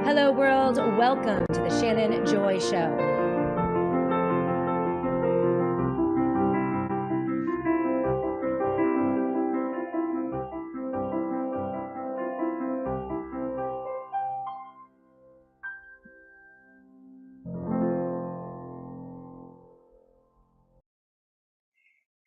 Hello, world. Welcome to the Shannon Joy Show.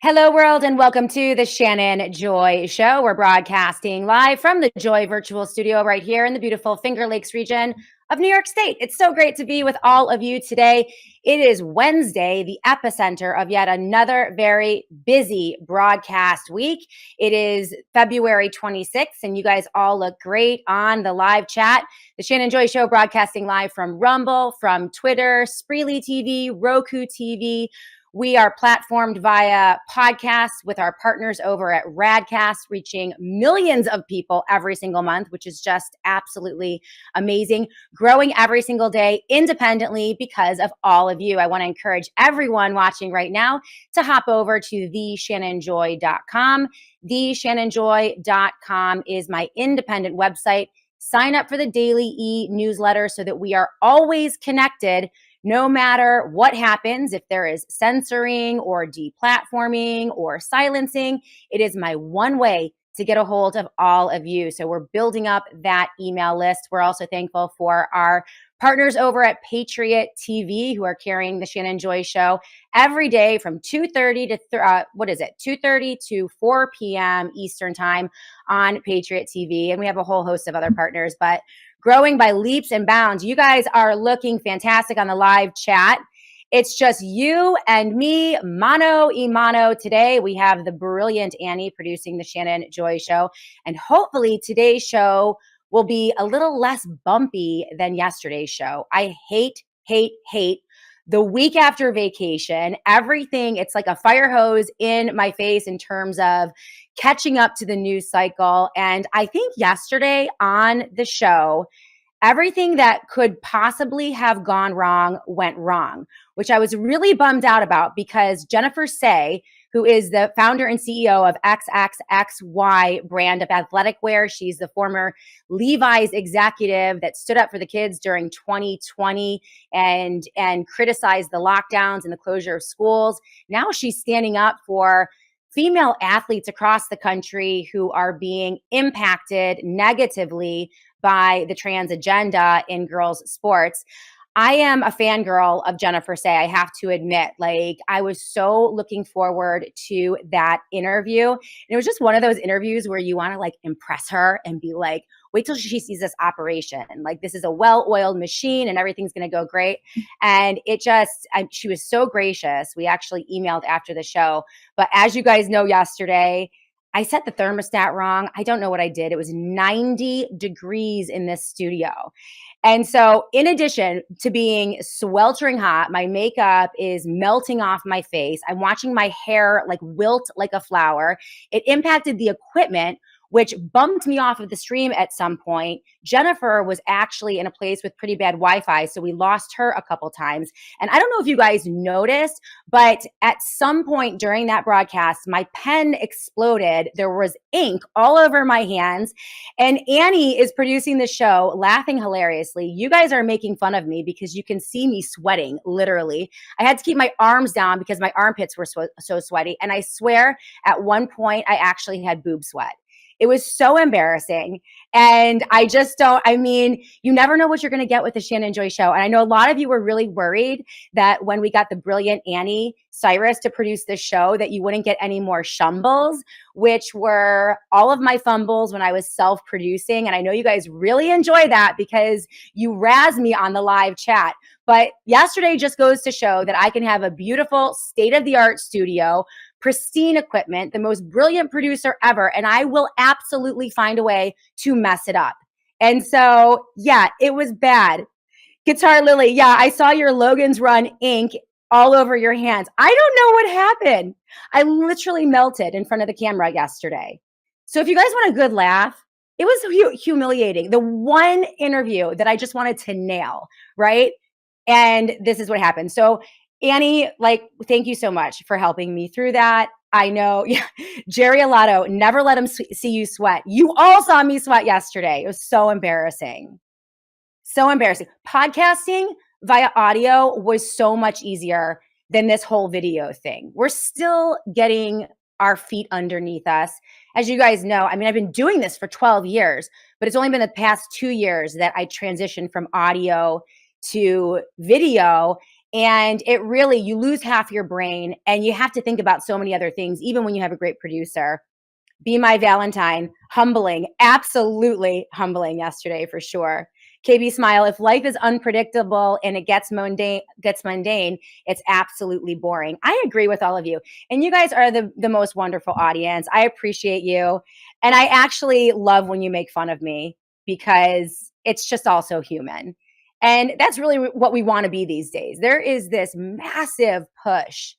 Hello, world, and welcome to the Shannon Joy Show. We're broadcasting live from the Joy Virtual Studio right here in the beautiful Finger Lakes region of New York State. It's so great to be with all of you today. It is Wednesday, the epicenter of yet another very busy broadcast week. It is February 26th, and you guys all look great on the live chat. The Shannon Joy Show broadcasting live from Rumble, from Twitter, Spreely TV, Roku TV. We are platformed via podcasts with our partners over at Radcast, reaching millions of people every single month, which is just absolutely amazing. Growing every single day independently because of all of you. I want to encourage everyone watching right now to hop over to theshannonjoy.com. Theshannonjoy.com is my independent website. Sign up for the daily e-newsletter so that we are always connected. No matter what happens, if there is censoring or deplatforming or silencing, it is my one way to get a hold of all of you. So we're building up that email list. We're also thankful for our partners over at Patriot TV who are carrying the Shannon Joy Show every day from 2:30 to 2:30 to 4 p.m. Eastern time on Patriot TV. And we have a whole host of other partners, but growing by leaps and bounds. You guys are looking fantastic on the live chat. It's just you and me, mano y mano. Today, we have the brilliant Annie producing the Shannon Joy Show. And hopefully today's show will be a little less bumpy than yesterday's show. I hate the week after vacation, everything, it's like a fire hose in my face in terms of catching up to the news cycle. And I think yesterday on the show, everything that could possibly have gone wrong went wrong, which I was really bummed out about because Jennifer Say, who is the founder and CEO of XXXY brand of athletic wear. She's the former Levi's executive that stood up for the kids during 2020 and criticized the lockdowns and the closure of schools. Now she's standing up for female athletes across the country who are being impacted negatively by the trans agenda in girls' sports. I am a fangirl of Jennifer Say, I have to admit. Like, I was so looking forward to that interview. And it was just one of those interviews where you want to like impress her and be like, wait till she sees this operation. Like, this is a well-oiled machine and everything's going to go great. And she was so gracious. We actually emailed after the show. But as you guys know, yesterday, I set the thermostat wrong. I don't know what I did. It was 90 degrees in this studio. And so in addition to being sweltering hot, my makeup is melting off my face. I'm watching my hair like wilt like a flower. It impacted the equipment, which bumped me off of the stream at some point. Jennifer was actually in a place with pretty bad Wi-Fi, so we lost her a couple times. And I don't know if you guys noticed, but at some point during that broadcast, my pen exploded. There was ink all over my hands. And Annie is producing the show, laughing hilariously. You guys are making fun of me because you can see me sweating, literally. I had to keep my arms down because my armpits were so sweaty. And I swear at one point, I actually had boob sweat. It was so embarrassing. And you never know what you're going to get with the Shannon Joy Show. And I know a lot of you were really worried that when we got the brilliant Annie Cyrus to produce this show, that you wouldn't get any more shumbles, which were all of my fumbles when I was self-producing. And I know you guys really enjoy that because you razz me on the live chat. But yesterday just goes to show that I can have a beautiful state-of-the-art studio, pristine equipment, the most brilliant producer ever, and I will absolutely find a way to mess it up. And so, yeah, it was bad. Guitar Lily, yeah, I saw your Logan's Run ink all over your hands. I don't know what happened. I literally melted in front of the camera yesterday. So if you guys want a good laugh, it was humiliating. The one interview that I just wanted to nail, right? And this is what happened. So Annie, thank you so much for helping me through that. I know, yeah, Jerry Alato, never let him see you sweat. You all saw me sweat yesterday. It was so embarrassing. So embarrassing. Podcasting via audio was so much easier than this whole video thing. We're still getting our feet underneath us. As you guys know, I mean, I've been doing this for 12 years, but it's only been the past 2 years that I transitioned from audio to video. And it really, you lose half your brain and you have to think about so many other things, even when you have a great producer. Be My Valentine, humbling, absolutely humbling yesterday for sure. KB Smile, if life is unpredictable and it gets mundane, it's absolutely boring. I agree with all of you. And you guys are the most wonderful audience. I appreciate you. And I actually love when you make fun of me because it's just also human. And that's really what we want to be these days. There is this massive push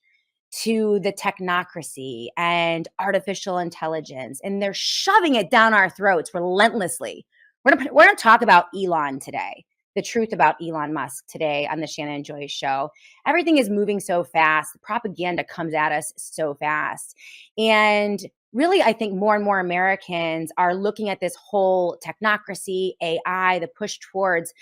to the technocracy and artificial intelligence, and they're shoving it down our throats relentlessly. We're going to talk about Elon today, the truth about Elon Musk today on the Shannon Joy Show. Everything is moving so fast. The propaganda comes at us so fast. And really, I think more and more Americans are looking at this whole technocracy, AI, the push towards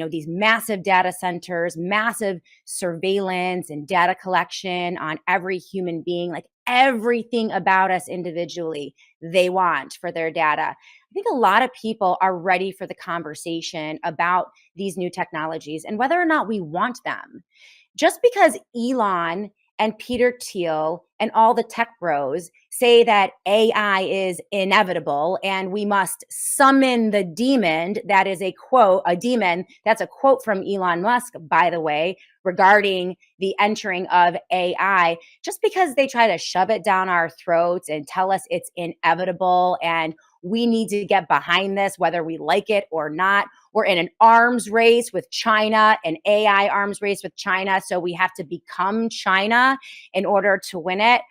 these massive data centers, massive surveillance and data collection on every human being, like everything about us individually they want for their data. I think a lot of people are ready for the conversation about these new technologies and whether or not we want them. Just because Elon and Peter Thiel and all the tech bros say that AI is inevitable and we must summon the demon. That is a quote, a demon. That's a quote from Elon Musk, by the way, regarding the entering of AI. Just because they try to shove it down our throats and tell us it's inevitable and we need to get behind this, whether we like it or not. We're in an arms race with China, an AI arms race with China. So we have to become China in order to win it.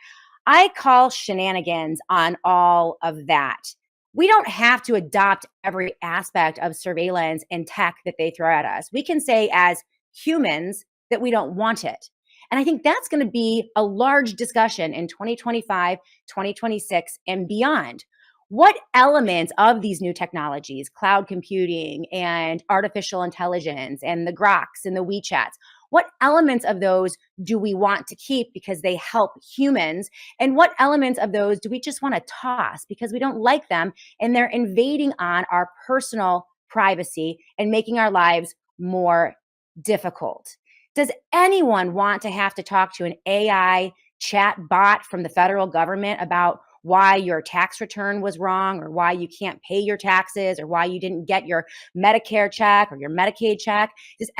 I call shenanigans on all of that. We don't have to adopt every aspect of surveillance and tech that they throw at us. We can say as humans that we don't want it. And I think that's going to be a large discussion in 2025, 2026, and beyond. What elements of these new technologies, cloud computing and artificial intelligence and the Groks and the WeChats, what elements of those do we want to keep because they help humans? And what elements of those do we just want to toss because we don't like them and they're invading on our personal privacy and making our lives more difficult? Does anyone want to have to talk to an AI chat bot from the federal government about why your tax return was wrong or why you can't pay your taxes or why you didn't get your Medicare check or your Medicaid check? Does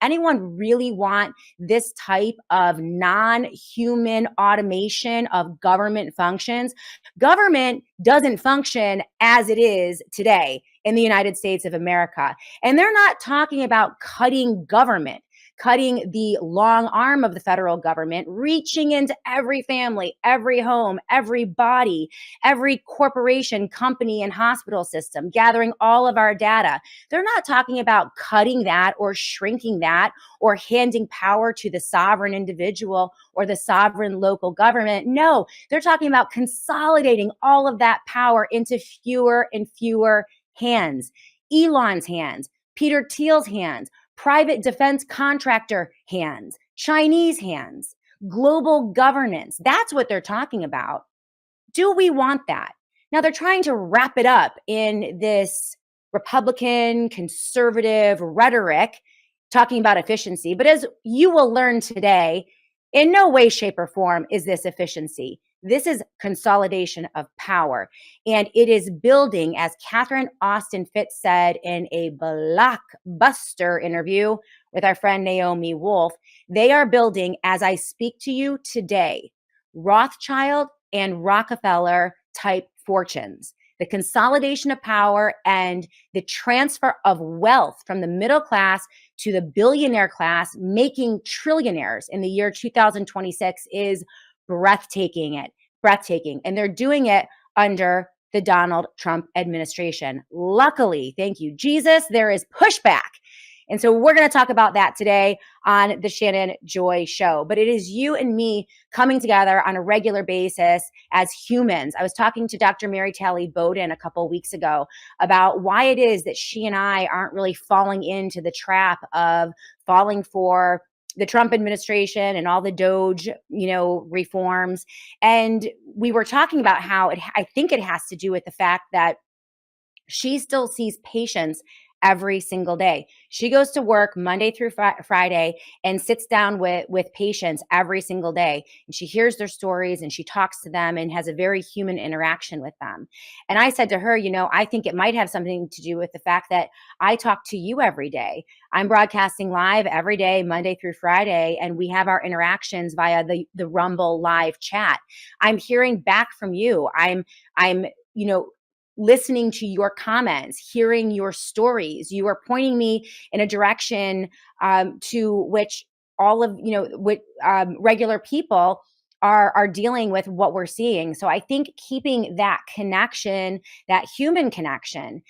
anyone really want this type of non-human automation of government functions? Government doesn't function as it is today in the United States of America. And they're not talking about cutting government, cutting the long arm of the federal government, reaching into every family, every home, every body, every corporation, company, and hospital system, gathering all of our data. They're not talking about cutting that or shrinking that or handing power to the sovereign individual or the sovereign local government. No, they're talking about consolidating all of that power into fewer and fewer hands. Elon's hands, Peter Thiel's hands, private defense contractor hands, Chinese hands, global governance. That's what they're talking about. Do we want that? Now they're trying to wrap it up in this Republican conservative rhetoric talking about efficiency. But as you will learn today, in no way, shape, or form is this efficiency. This is consolidation of power. And it is building, as Catherine Austin Fitts said in a blockbuster interview with our friend Naomi Wolf, they are building, as I speak to you today, Rothschild and Rockefeller type fortunes. The consolidation of power and the transfer of wealth from the middle class to the billionaire class, making trillionaires in the year 2026 is breathtaking. And they're doing it under the Donald Trump administration. Luckily, thank you, Jesus, there is pushback And so we're going to talk about that today on the Shannon Joy Show. But it is you and me coming together on a regular basis as humans. I was talking to Dr. Mary Talley Bowden a couple of weeks ago about why it is that she and I aren't really falling into the trap of falling for the Trump administration and all the Doge, reforms. And we were talking about how I think it has to do with the fact that she still sees patients every single day. She goes to work Monday through Friday and sits down with patients every single day. And she hears their stories and she talks to them and has a very human interaction with them. And I said to her, I think it might have something to do with the fact that I talk to you every day. I'm broadcasting live every day, Monday through Friday, and we have our interactions via the Rumble live chat. I'm hearing back from you. I'm listening to your comments, hearing your stories. You are pointing me in a direction to which all of regular people are dealing with what we're seeing. So I think keeping that connection, that human connection,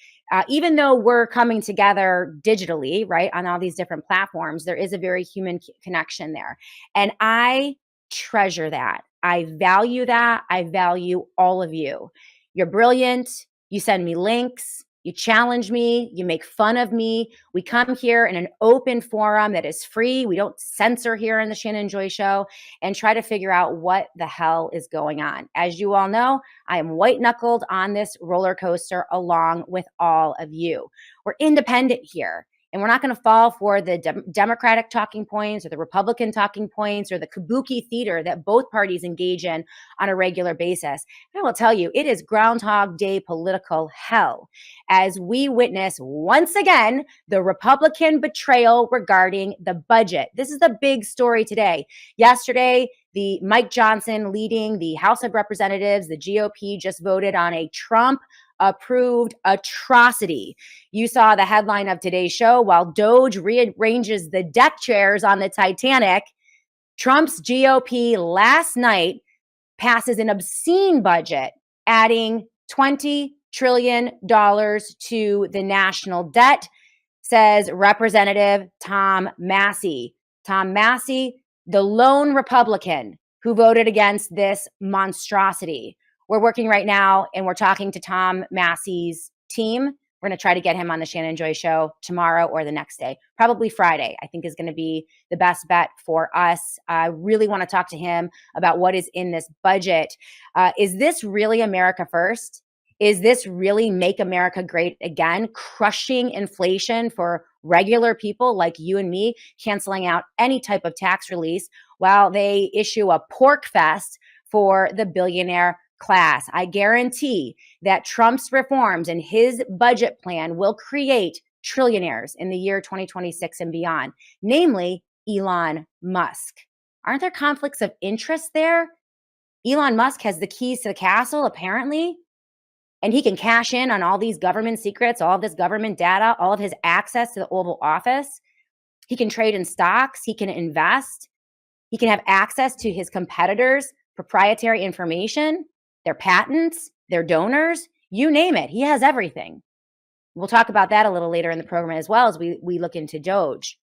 even though we're coming together digitally, right, on all these different platforms, there is a very human connection there. And I treasure that. I value that. I value all of you. You're brilliant. You send me links, you challenge me, you make fun of me. We come here in an open forum that is free. We don't censor here in the Shannon Joy Show and try to figure out what the hell is going on. As you all know, I am white knuckled on this roller coaster along with all of you. We're independent here. And we're not going to fall for the Democratic talking points or the Republican talking points or the kabuki theater that both parties engage in on a regular basis. And I will tell you, it is Groundhog Day political hell as we witness once again the Republican betrayal regarding the budget. This is the big story today. Yesterday, the Mike Johnson leading the House of Representatives, the GOP, just voted on a Trump approved atrocity. You saw the headline of today's show. While Doge rearranges the deck chairs on the Titanic, Trump's GOP last night passes an obscene budget, adding $20 trillion to the national debt, says Representative Tom Massie. Tom Massie, the lone Republican who voted against this monstrosity. We're working right now and we're talking to Tom Massie's team. We're going to try to get him on the Shannon Joy Show tomorrow or the next day. Probably Friday, I think, is going to be the best bet for us. I really want to talk to him about what is in this budget. Is this really America first? Is this really Make America Great Again, crushing inflation for regular people like you and me, canceling out any type of tax release while they issue a pork fest for the billionaire class? I guarantee that Trump's reforms and his budget plan will create trillionaires in the year 2026 and beyond, namely Elon Musk. Aren't there conflicts of interest there? Elon Musk has the keys to the castle, apparently, and he can cash in on all these government secrets, all of this government data, all of his access to the Oval Office. He can trade in stocks. He can invest. He can have access to his competitors' proprietary information, their patents, their donors, you name it. He has everything. We'll talk about that a little later in the program as well as we look into Doge.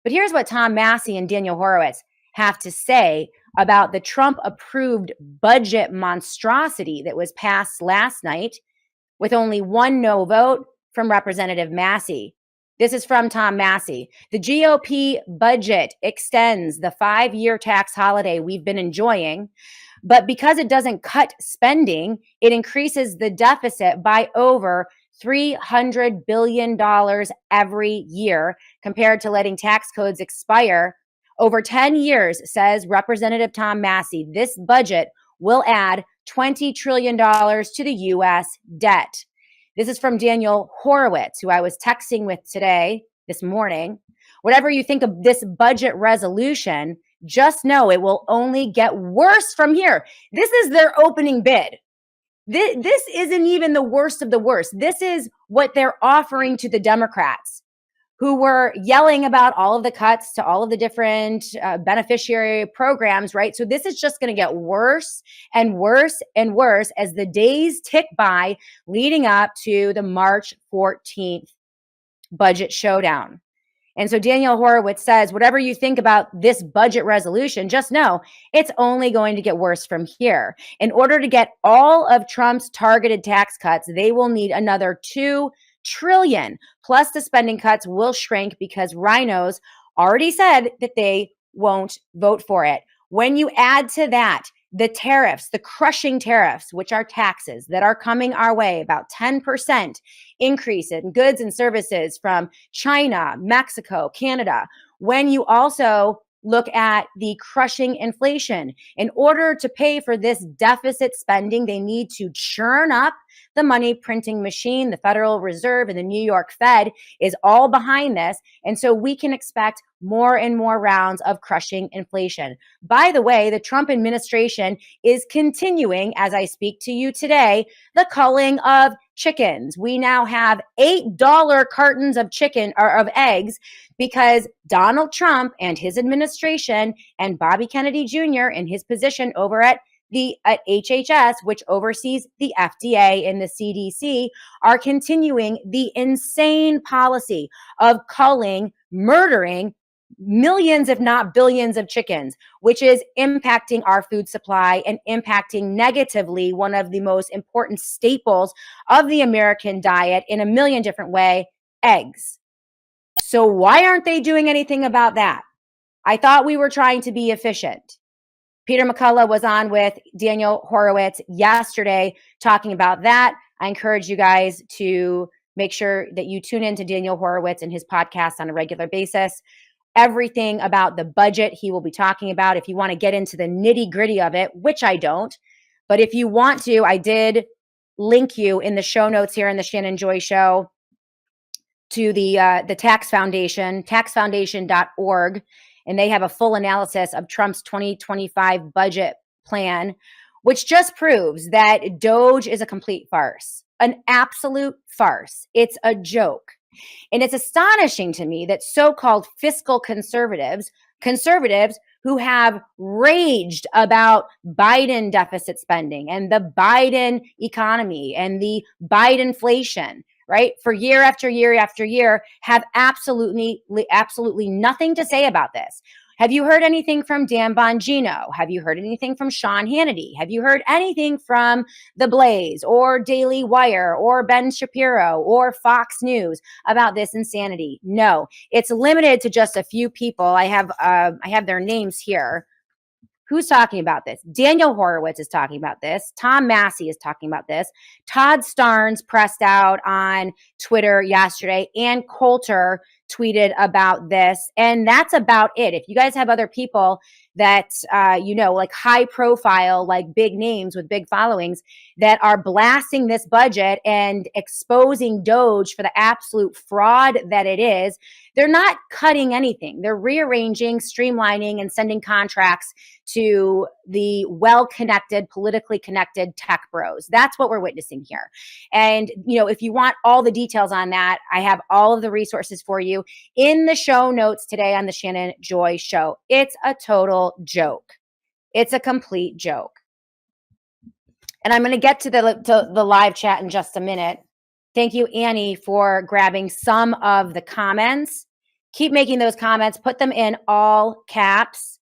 But here's what Tom Massie and Daniel Horowitz have to say about the Trump-approved budget monstrosity that was passed last night with only one no vote from Representative Massie. This is from Tom Massie. The GOP budget extends the 5-year tax holiday we've been enjoying, but because it doesn't cut spending, it increases the deficit by over $300 billion every year compared to letting tax codes expire. Over 10 years, says Representative Tom Massie, this budget will add $20 trillion to the U.S. debt. This is from Daniel Horowitz, who I was texting with this morning. Whatever you think of this budget resolution, just know it will only get worse from here. This is their opening bid. This isn't even the worst of the worst. This is what they're offering to the Democrats, who were yelling about all of the cuts to all of the different beneficiary programs, right? So this is just going to get worse and worse and worse as the days tick by leading up to the March 14th budget showdown. And so Daniel Horowitz says, whatever you think about this budget resolution, just know it's only going to get worse from here. In order to get all of Trump's targeted tax cuts, they will need another $2 trillion. Plus the spending cuts will shrink because RINOs already said that they won't vote for it. When you add to that the tariffs, the crushing tariffs, which are taxes that are coming our way, about 10% increase in goods and services from China, Mexico, Canada. When you also look at the crushing inflation, in order to pay for this deficit spending, they need to churn up the money printing machine. The Federal Reserve and the New York Fed is all behind this. And so we can expect more and more rounds of crushing inflation. By the way, the Trump administration is continuing, as I speak to you today, the culling of chickens. We now have $8 cartons of chicken or of eggs because Donald Trump and his administration and Bobby Kennedy Jr. in his position over at HHS, which oversees the FDA and the CDC, are continuing the insane policy of culling, murdering millions, if not billions of chickens, which is impacting our food supply and impacting negatively one of the most important staples of the American diet in a million different ways, eggs. So why aren't they doing anything about that? I thought we were trying to be efficient. Peter McCullough was on with Daniel Horowitz yesterday talking about that. I encourage you guys to make sure that you tune in to Daniel Horowitz and his podcast on a regular basis. Everything about the budget he will be talking about. If you want to get into the nitty gritty of it, which I don't, but if you want to, I did link you in the show notes here in the Shannon Joy Show to the Tax Foundation, taxfoundation.org, and they have a full analysis of Trump's 2025 budget plan, which just proves that Doge is a complete farce, an absolute farce. It's a joke. And it's astonishing to me that so-called fiscal conservatives who have raged about Biden deficit spending and the Biden economy and the Bidenflation, right, for year after year after year, have absolutely nothing to say about this. Have you heard anything from Dan Bongino? Have you heard anything from Sean Hannity? Have you heard anything from The Blaze or Daily Wire or Ben Shapiro or Fox News about this insanity? No, it's limited to just a few people. I have their names here. Who's talking about this? Daniel Horowitz is talking about this. Tom Massie is talking about this. Todd Starnes pressed out on Twitter yesterday. Ann Coulter tweeted about this. And that's about it. If you guys have other people that, like high profile, like big names with big followings that are blasting this budget and exposing Doge for the absolute fraud that it is, they're not cutting anything. They're rearranging, streamlining, and sending contracts to the well-connected, politically connected tech bros. That's what we're witnessing here. And, if you want all the details on that, I have all of the resources for you in the show notes today on the Shannon Joy Show. It's a total joke. It's a complete joke. And I'm going to get to the live chat in just a minute. Thank you, Annie, for grabbing some of the comments. Keep making those comments. Put them in all caps.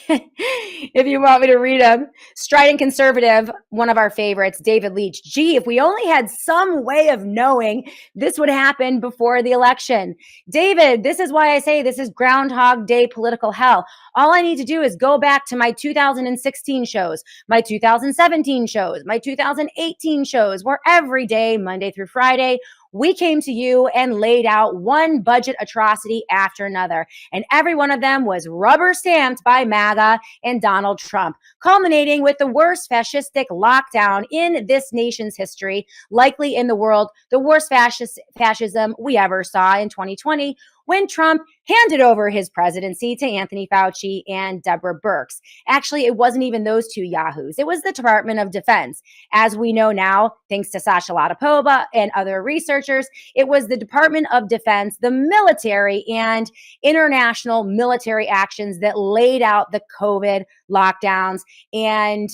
If you want me to read them. Strident Conservative, one of our favorites, David Leach. Gee, if we only had some way of knowing this would happen before the election. David, this is why I say this is Groundhog Day political hell. All I need to do is go back to my 2016 shows, my 2017 shows, my 2018 shows, where every day, Monday through Friday, we came to you and laid out one budget atrocity after another. And every one of them was rubber stamped by MAGA and Donald Trump, culminating with the worst fascistic lockdown in this nation's history, likely in the world, the worst fascism we ever saw in 2020, when Trump handed over his presidency to Anthony Fauci and Deborah Birx. Actually, it wasn't even those two yahoos. It was the Department of Defense. As we know now, thanks to Sasha Latypova and other researchers, it was the Department of Defense, the military and international military actions that laid out the COVID lockdowns and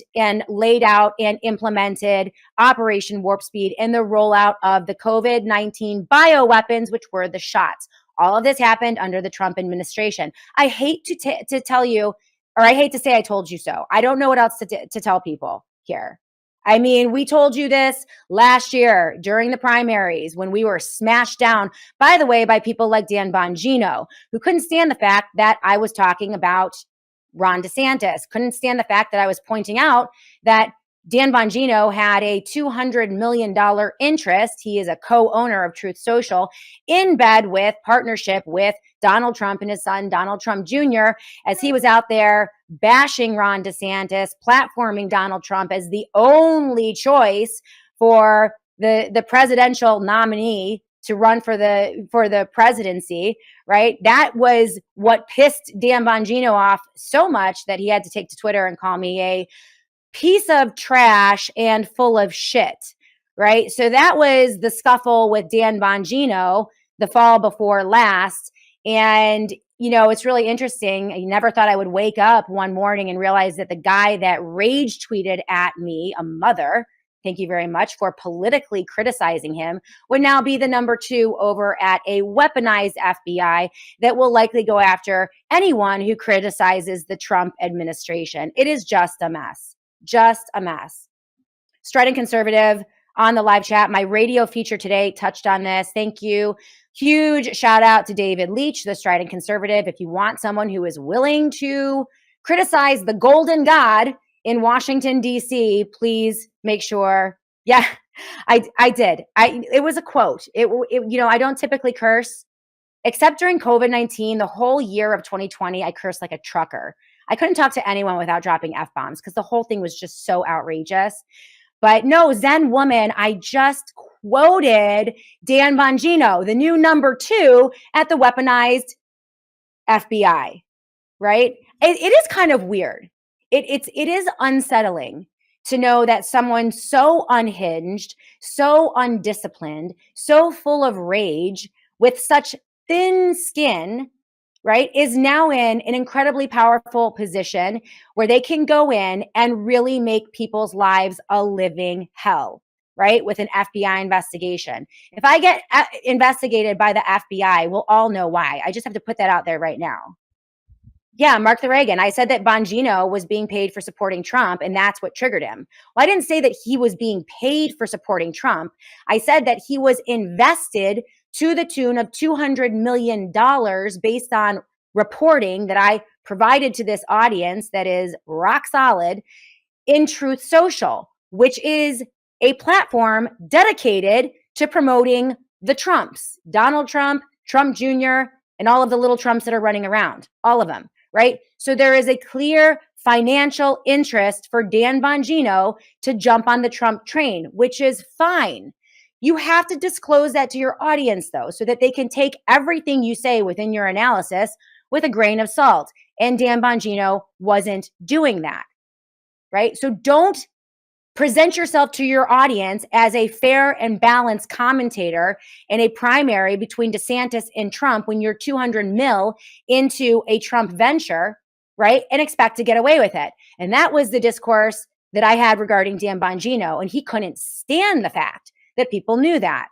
laid out and implemented Operation Warp Speed and the rollout of the COVID-19 bioweapons, which were the shots. All of this happened under the Trump administration. I hate to tell you, or I hate to say I told you so. I don't know what else to tell people here. I mean, we told you this last year during the primaries when we were smashed down, by the way, by people like Dan Bongino, who couldn't stand the fact that I was talking about Ron DeSantis, couldn't stand the fact that I was pointing out that Dan Bongino had a $200 million interest. He is a co-owner of Truth Social in bed with partnership with Donald Trump and his son, Donald Trump Jr., as he was out there bashing Ron DeSantis, platforming Donald Trump as the only choice for the presidential nominee to run for the presidency, right? That was what pissed Dan Bongino off so much that he had to take to Twitter and call me a piece of trash and full of shit, right? So that was the scuffle with Dan Bongino the fall before last. And, you know, it's really interesting. I never thought I would wake up one morning and realize that the guy that rage tweeted at me, a mother, thank you very much, for politically criticizing him, would now be the number 2 over at a weaponized FBI that will likely go after anyone who criticizes the Trump administration. It is just a mess. Just a mess. Strident Conservative on the live chat. My radio feature today touched on this. Thank you. Huge shout out to David Leach, the Strident Conservative. If you want someone who is willing to criticize the golden god in Washington, D.C., please make sure. Yeah, I did. It was a quote. You know, I don't typically curse, except during COVID-19, the whole year of 2020, I cursed like a trucker. I couldn't talk to anyone without dropping F-bombs because the whole thing was just so outrageous. But no, Zen woman, I just quoted Dan Bongino, the new number 2 at the weaponized FBI, right? It is kind of weird. It is unsettling to know that someone so unhinged, so undisciplined, so full of rage, with such thin skin, right, is now in an incredibly powerful position where they can go in and really make people's lives a living hell, right, with an FBI investigation. If I get investigated by the FBI, we'll all know why. I just have to put that out there right now. Yeah, Mark the Reagan. I said that Bongino was being paid for supporting Trump, and that's what triggered him. Well, I didn't say that he was being paid for supporting Trump. I said that he was invested to the tune of $200 million based on reporting that I provided to this audience that is rock solid in Truth Social, which is a platform dedicated to promoting the Trumps, Donald Trump, Trump Jr., and all of the little Trumps that are running around, all of them, right? So there is a clear financial interest for Dan Bongino to jump on the Trump train, which is fine. You have to disclose that to your audience, though, so that they can take everything you say within your analysis with a grain of salt. And Dan Bongino wasn't doing that, right? So don't present yourself to your audience as a fair and balanced commentator in a primary between DeSantis and Trump when you're 200 mil into a Trump venture, right? And expect to get away with it. And that was the discourse that I had regarding Dan Bongino, and he couldn't stand the fact that people knew that.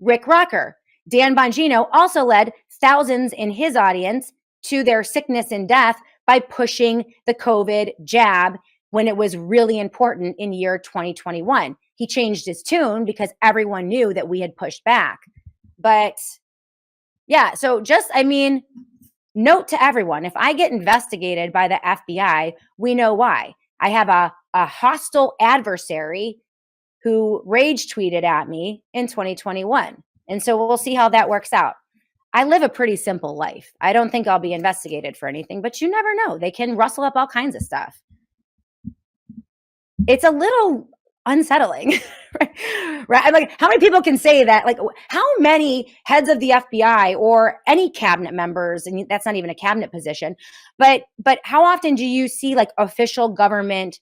Rick Rucker. Dan Bongino also led thousands in his audience to their sickness and death by pushing the COVID jab when it was really important in year 2021. He changed his tune because everyone knew that we had pushed back. But yeah, so just, I mean, note to everyone, if I get investigated by the FBI, we know why. I have a hostile adversary who rage tweeted at me in 2021. And so we'll see how that works out. I live a pretty simple life. I don't think I'll be investigated for anything, but you never know. They can rustle up all kinds of stuff. It's a little unsettling, right? I'm like, how many people can say that? Like, how many heads of the FBI or any cabinet members, and that's not even a cabinet position, but how often do you see like official government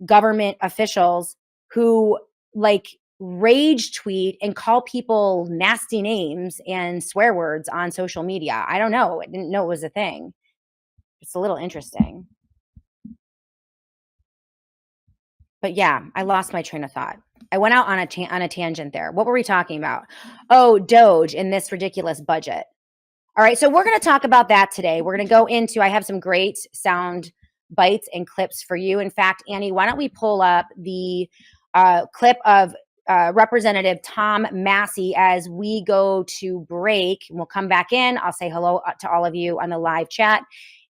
officials who like rage tweet and call people nasty names and swear words on social media? I don't know. I didn't know it was a thing. It's a little interesting. But yeah, I lost my train of thought. I went out on a tangent there. What were we talking about? Oh, Doge in this ridiculous budget. All right, so we're going to talk about that today. We're going to go into, I have some great sound bites and clips for you. In fact, Annie, why don't we pull up the clip of Representative Tom Massie as we go to break. We'll come back in. I'll say hello to all of you on the live chat.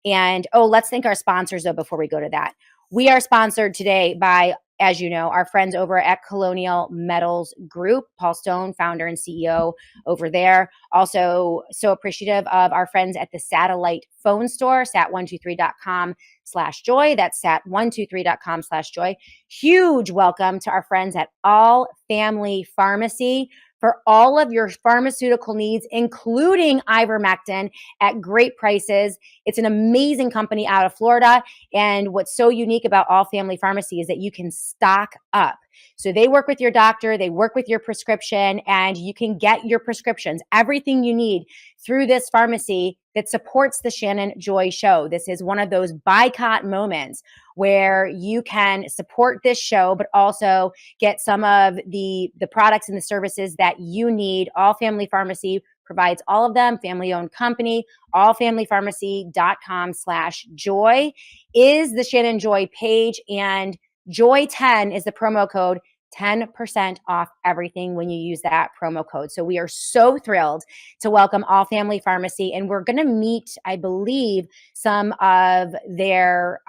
And let's thank our sponsors, though, before we go to that. We are sponsored today by, as you know, our friends over at Colonial Metals Group. Paul Stone, founder and CEO over there. Also, so appreciative of our friends at the Satellite Phone Store, sat123.com/joy. That's sat123.com/joy. Huge welcome to our friends at All Family Pharmacy for all of your pharmaceutical needs, including ivermectin at great prices. It's an amazing company out of Florida. And what's so unique about All Family Pharmacy is that you can stock up. So they work with your doctor, they work with your prescription, and you can get your prescriptions, everything you need through this pharmacy that supports the Shannon Joy Show. This is one of those boycott moments where you can support this show, but also get some of the products and the services that you need. All Family Pharmacy provides all of them, family-owned company. allfamilypharmacy.com/joy is the Shannon Joy page, and Joy10 is the promo code, 10% off everything when you use that promo code. So we are so thrilled to welcome All Family Pharmacy, and we're going to meet, I believe, some of their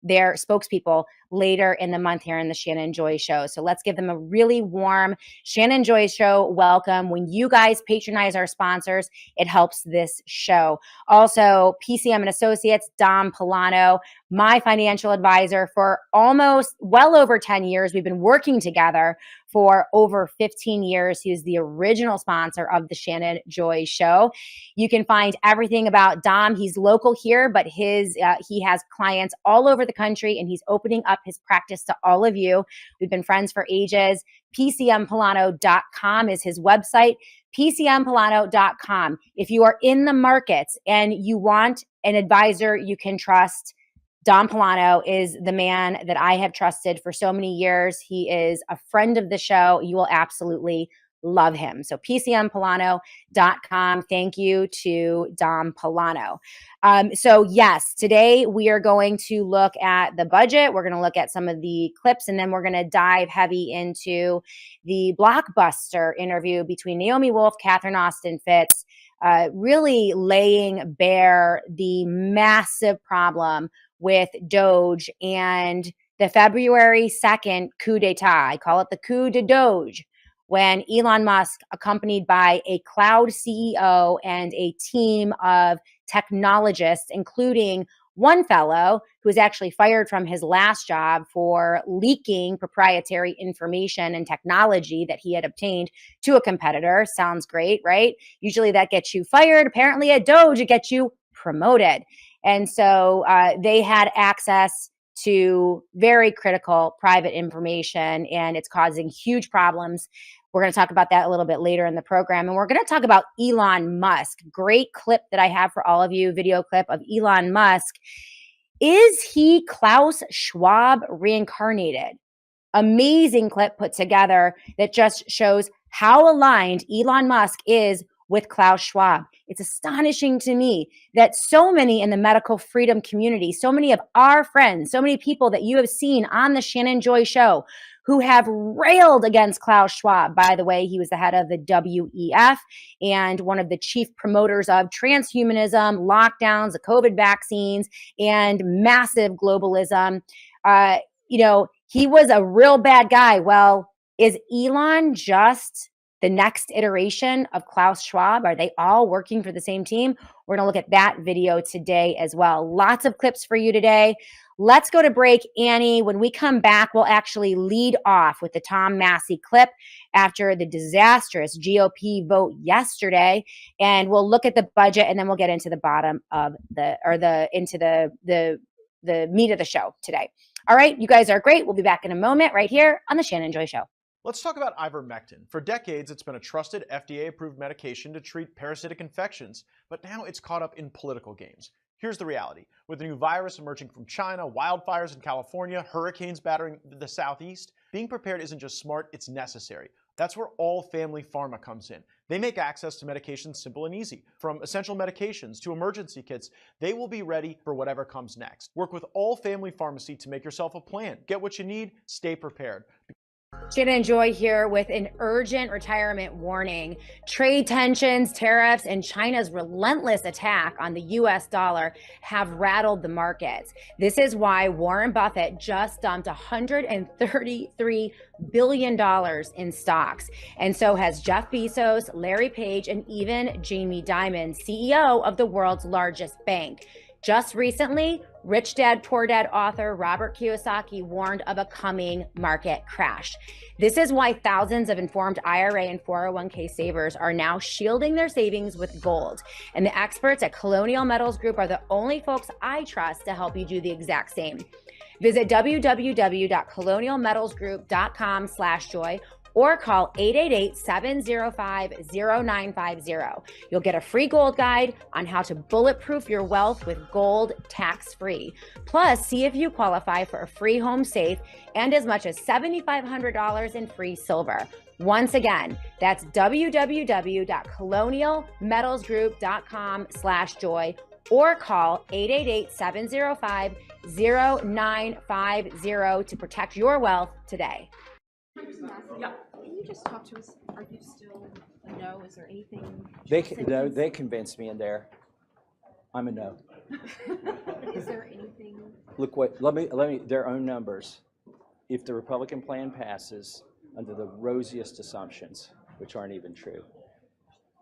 spokespeople later in the month here in the Shannon Joy Show. So let's give them a really warm Shannon Joy Show welcome. When you guys patronize our sponsors, it helps this show. Also, PCM and Associates, Dom Polano, my financial advisor for almost well over 10 years. We've been working together for over 15 years. He was the original sponsor of the Shannon Joy Show. You can find everything about Dom. He's local here, but he has clients all over the country, and he's opening up his practice to all of you. We've been friends for ages. PCMPolano.com is his website. PCMPolano.com. If you are in the markets and you want an advisor you can trust, Dom Polano is the man that I have trusted for so many years. He is a friend of the show. You will absolutely love him. So PCMPolano.com. Thank you to Dom Polano. So yes, today we are going to look at the budget. We're going to look at some of the clips, and then we're going to dive heavy into the blockbuster interview between Naomi Wolf, Catherine Austin Fitts, really laying bare the massive problem with Doge and the February 2nd coup d'etat. I call it the coup de Doge, when Elon Musk, accompanied by a cloud CEO and a team of technologists, including one fellow who was actually fired from his last job for leaking proprietary information and technology that he had obtained to a competitor. Sounds great, right? Usually that gets you fired. Apparently at Doge, it gets you promoted. And so they had access to very critical private information, and it's causing huge problems. We're going to talk about that a little bit later in the program. And we're going to talk about Elon Musk. Great clip that I have for all of you, video clip of Elon Musk. Is he Klaus Schwab reincarnated? Amazing clip put together that just shows how aligned Elon Musk is with Klaus Schwab. It's astonishing to me that so many in the medical freedom community, so many of our friends, so many people that you have seen on the Shannon Joy Show who have railed against Klaus Schwab. By the way, he was the head of the WEF and one of the chief promoters of transhumanism, lockdowns, the COVID vaccines, and massive globalism. He was a real bad guy. Well, is Elon just the next iteration of Klaus Schwab? Are they all working for the same team? We're going to look at that video today as well. Lots of clips for you today. Let's go to break, Annie. When we come back, we'll actually lead off with the Tom Massie clip after the disastrous GOP vote yesterday, and we'll look at the budget, and then we'll get into the bottom of the meat of the show today. All right, you guys are great. We'll be back in a moment right here on the Shannon Joy Show. Let's talk about ivermectin. For decades, it's been a trusted FDA-approved medication to treat parasitic infections, but now it's caught up in political games. Here's the reality. With a new virus emerging from China, wildfires in California, hurricanes battering the Southeast, Being prepared isn't just smart, it's necessary. That's where All Family Pharma comes in. They make access to medications simple and easy. From essential medications to emergency kits, they will be ready for whatever comes next. Work with All Family Pharmacy to make yourself a plan. Get what you need, stay prepared. Shannon Joy here with an urgent retirement warning. Trade tensions, tariffs, and China's relentless attack on the US dollar have rattled the markets. This is why Warren Buffett just dumped $133 billion in stocks. And so has Jeff Bezos, Larry Page, and even Jamie Dimon, CEO of the world's largest bank. Just recently, Rich Dad, Poor Dad author Robert Kiyosaki warned of a coming market crash. This is why thousands of informed IRA and 401k savers are now shielding their savings with gold. And the experts at Colonial Metals Group are the only folks I trust to help you do the exact same. Visit www.colonialmetalsgroup.com/joy or call 888-705-0950. You'll get a free gold guide on how to bulletproof your wealth with gold tax-free. Plus, see if you qualify for a free home safe and as much as $7,500 in free silver. Once again, that's www.colonialmetalsgroup.com/joy or call 888-705-0950 to protect your wealth today. Yeah. Can you just talk to us? Are you still a no? Is there anything? They convinced me in there. I'm a no. Is there anything? Look what, let me, their own numbers. If the Republican plan passes under the rosiest assumptions, which aren't even true,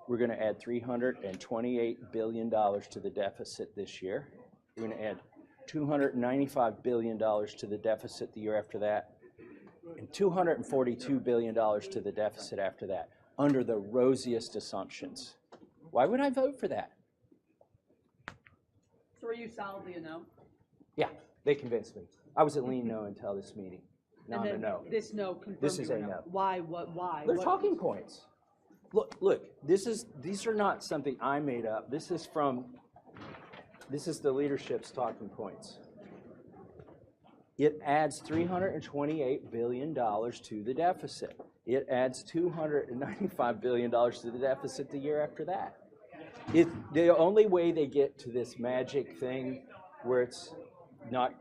we're going to add $328 billion to the deficit this year. We're going to add $295 billion to the deficit the year after that, and $242 billion to the deficit after that, under the rosiest assumptions. Why would I vote for that? So are you solidly a no? Yeah, they convinced me. I was a lean no until this meeting. Now I'm a no. This no confirms. This is a no. Why? What? Why? They're talking points. Look. These are not something I made up. This is the leadership's talking points. It adds $328 billion to the deficit. It adds $295 billion to the deficit the year after that. The only way they get to this magic thing where it's not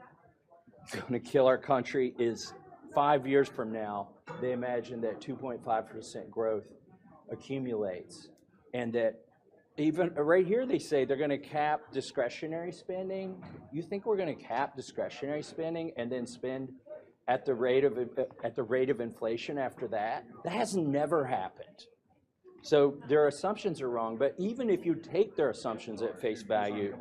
going to kill our country is 5 years from now, they imagine that 2.5% growth accumulates, and that even right here they say they're going to cap discretionary spending. You think we're going to cap discretionary spending and then spend at the rate of inflation after that? That has never happened. So their assumptions are wrong. But even if you take their assumptions at face value,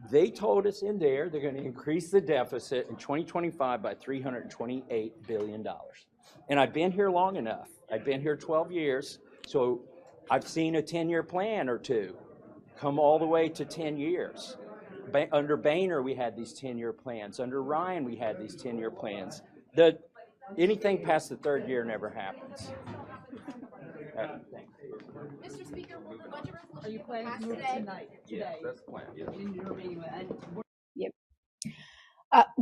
they told us in there they're going to increase the deficit in 2025 by $328 billion. And I've been here long enough. I've been here 12 years. So I've seen a 10-year plan or two come all the way to 10 years. Under Boehner, we had these 10-year plans. Under Ryan, we had these 10-year plans. Anything past the third year never happens. Mr. Speaker, will the budget resolution are you planning to move tonight? Yes, that's the plan. Yes. In your meeting, Yep.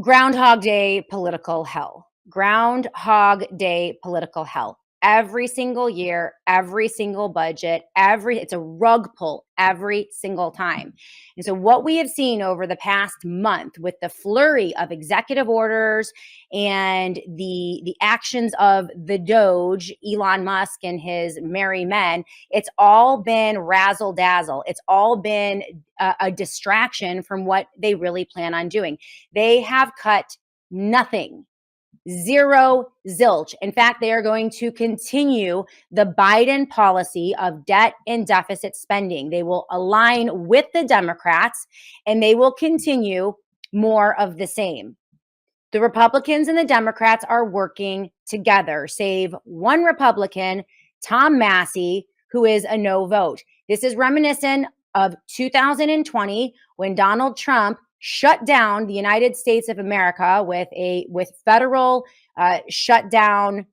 Groundhog Day political hell. Groundhog Day political hell. Every single year, every single budget, it's a rug pull every single time. And so what we have seen over the past month with the flurry of executive orders and the actions of the Doge, Elon Musk and his merry men, it's all been razzle dazzle. It's all been a distraction from what they really plan on doing. They have cut nothing. Zero, zilch. In fact, they are going to continue the Biden policy of debt and deficit spending. They will align with the Democrats and they will continue more of the same. The Republicans and the Democrats are working together, save one Republican, Tom Massie, who is a no vote. This is reminiscent of 2020 when Donald Trump shut down the United States of America with federal shutdown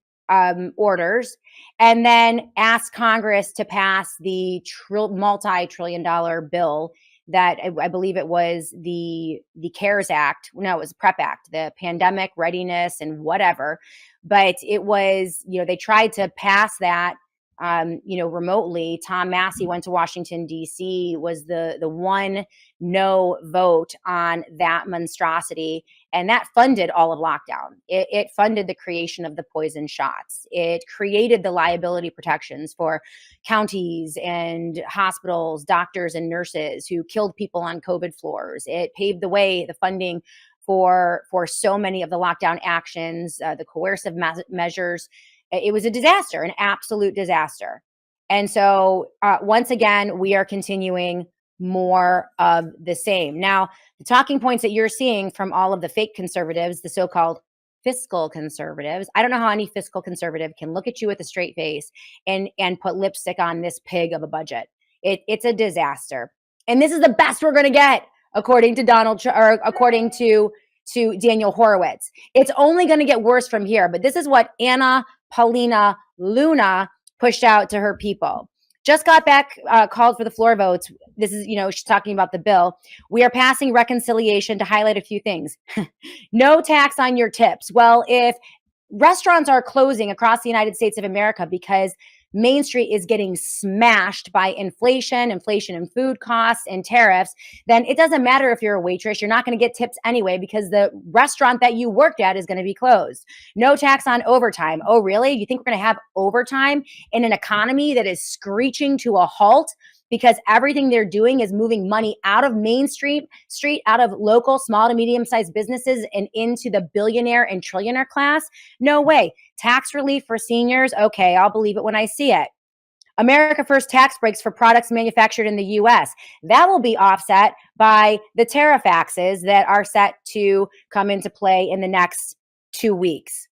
orders, and then asked Congress to pass the multi-trillion-dollar bill that I believe it was the CARES Act. No, it was PrEP Act, the pandemic readiness and whatever. But it was, they tried to pass that, remotely. Tom Massie went to Washington, D.C., was the one no vote on that monstrosity. And that funded all of lockdown. It funded the creation of the poison shots. It created the liability protections for counties and hospitals, doctors and nurses who killed people on COVID floors. It paved the way, the funding for so many of the lockdown actions, the coercive measures. It was a disaster, an absolute disaster. And so once again, we are continuing more of the same. Now, the talking points that you're seeing from all of the fake conservatives, the so-called fiscal conservatives, I don't know how any fiscal conservative can look at you with a straight face and put lipstick on this pig of a budget. It's a disaster. And this is the best we're going to get, according to according to Daniel Horowitz. It's only going to get worse from here. But this is what Anna Paulina Luna pushed out to her people. Just got back, called for the floor votes. This is, she's talking about the bill. We are passing reconciliation to highlight a few things. No tax on your tips. Well, if restaurants are closing across the United States of America because Main Street is getting smashed by inflation in food costs and tariffs, then it doesn't matter if you're a waitress. You're not going to get tips anyway because the restaurant that you worked at is going to be closed. No tax on overtime. Oh, really? You think we're going to have overtime in an economy that is screeching to a halt because everything they're doing is moving money out of Main Street, out of local small to medium-sized businesses and into the billionaire and trillionaire class? No way. Tax relief for seniors? Okay, I'll believe it when I see it. America First tax breaks for products manufactured in the U.S. That will be offset by the tariff axes that are set to come into play in the next 2 weeks.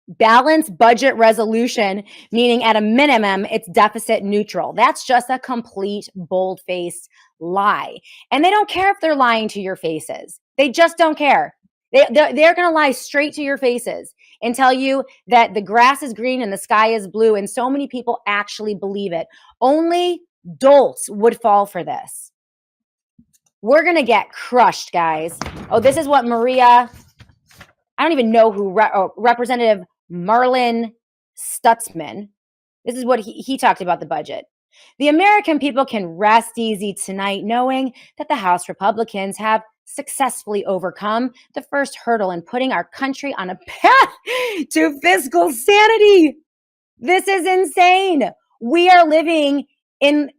Balanced budget resolution, meaning at a minimum, it's deficit neutral. That's just a complete bold-faced lie. And they don't care if they're lying to your faces. They just don't care. They're going to lie straight to your faces and tell you that the grass is green and the sky is blue. And so many people actually believe it. Only dolts would fall for this. We're going to get crushed, guys. Oh, this is what Maria, I don't even know who, Representative Marlin Stutzman. This is what he talked about the budget. The American people can rest easy tonight knowing that the House Republicans have successfully overcome the first hurdle in putting our country on a path to fiscal sanity. This is insane. We are living in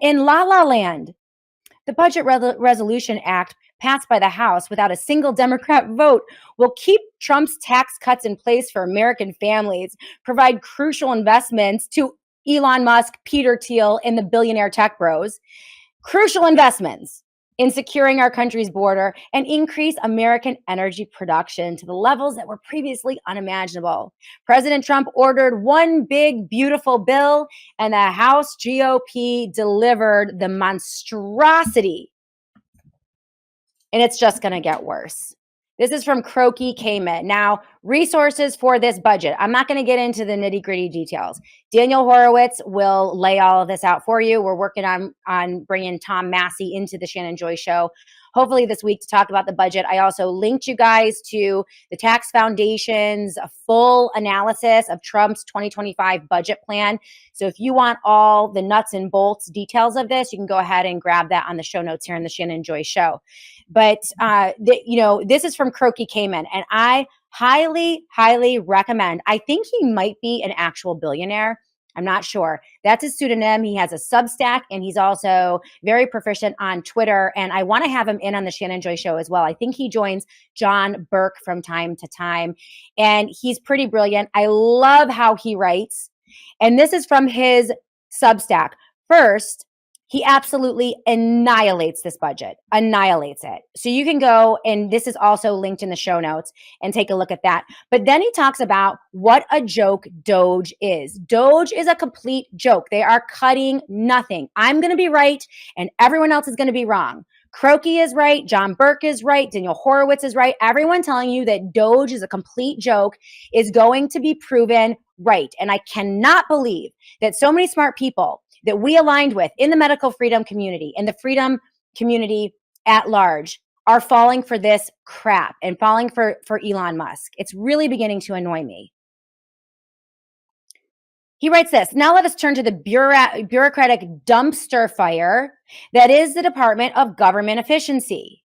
La La Land. The Budget Resolution Act passed by the House without a single Democrat vote will keep Trump's tax cuts in place for American families, provide crucial investments to Elon Musk, Peter Thiel, and the billionaire tech bros, crucial investments in securing our country's border and increase American energy production to the levels that were previously unimaginable. President Trump ordered one big, beautiful bill, and the House GOP delivered the monstrosity. And it's just going to get worse. This is from Croaky Cayman. Now, resources for this budget. I'm not going to get into the nitty-gritty details. Daniel Horowitz will lay all of this out for you. We're working on bringing Tom Massie into the Shannon Joy Show, hopefully this week, to talk about the budget. I also linked you guys to the Tax Foundation's full analysis of Trump's 2025 budget plan. So if you want all the nuts and bolts details of this, you can go ahead and grab that on the show notes here in the Shannon Joy Show. But, this is from Croaky Cayman, and I highly, highly recommend. I think he might be an actual billionaire. I'm not sure. That's his pseudonym. He has a Substack, and he's also very proficient on Twitter. And I want to have him in on the Shannon Joy Show as well. I think he joins John Burke from time to time, and he's pretty brilliant. I love how he writes. And this is from his Substack. First, he absolutely annihilates this budget, annihilates it. So you can go, and this is also linked in the show notes, and take a look at that. But then he talks about what a joke Doge is. Doge is a complete joke. They are cutting nothing. I'm going to be right, and everyone else is going to be wrong. Croaky is right. John Burke is right. Daniel Horowitz is right. Everyone telling you that Doge is a complete joke is going to be proven right. And I cannot believe that so many smart people that we aligned with in the medical freedom community and the freedom community at large are falling for this crap and falling for Elon Musk. It's really beginning to annoy me. He writes this, now let us turn to the bureaucratic dumpster fire that is the Department of Government Efficiency.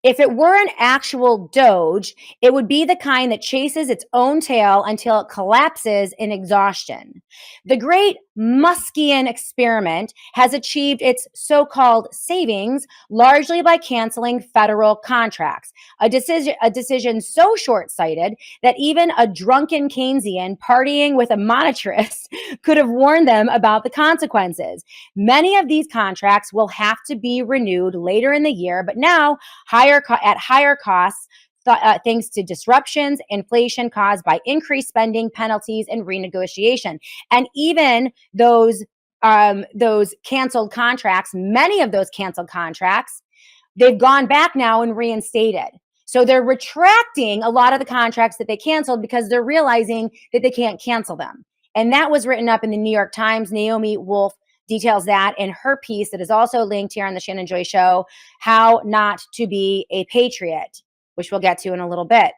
If it were an actual Doge, it would be the kind that chases its own tail until it collapses in exhaustion. The great Muskian experiment has achieved its so-called savings largely by canceling federal contracts, a decision so short-sighted that even a drunken Keynesian partying with a monetarist could have warned them about the consequences. Many of these contracts will have to be renewed later in the year, but now at higher costs, thanks to disruptions, inflation caused by increased spending, penalties, and renegotiation. And even those canceled contracts, many of those canceled contracts, they've gone back now and reinstated. So they're retracting a lot of the contracts that they canceled because they're realizing that they can't cancel them. And that was written up in the New York Times. Naomi Wolf details that in her piece that is also linked here on the Shannon Joy Show, How Not to Be a Patriot, which we'll get to in a little bit.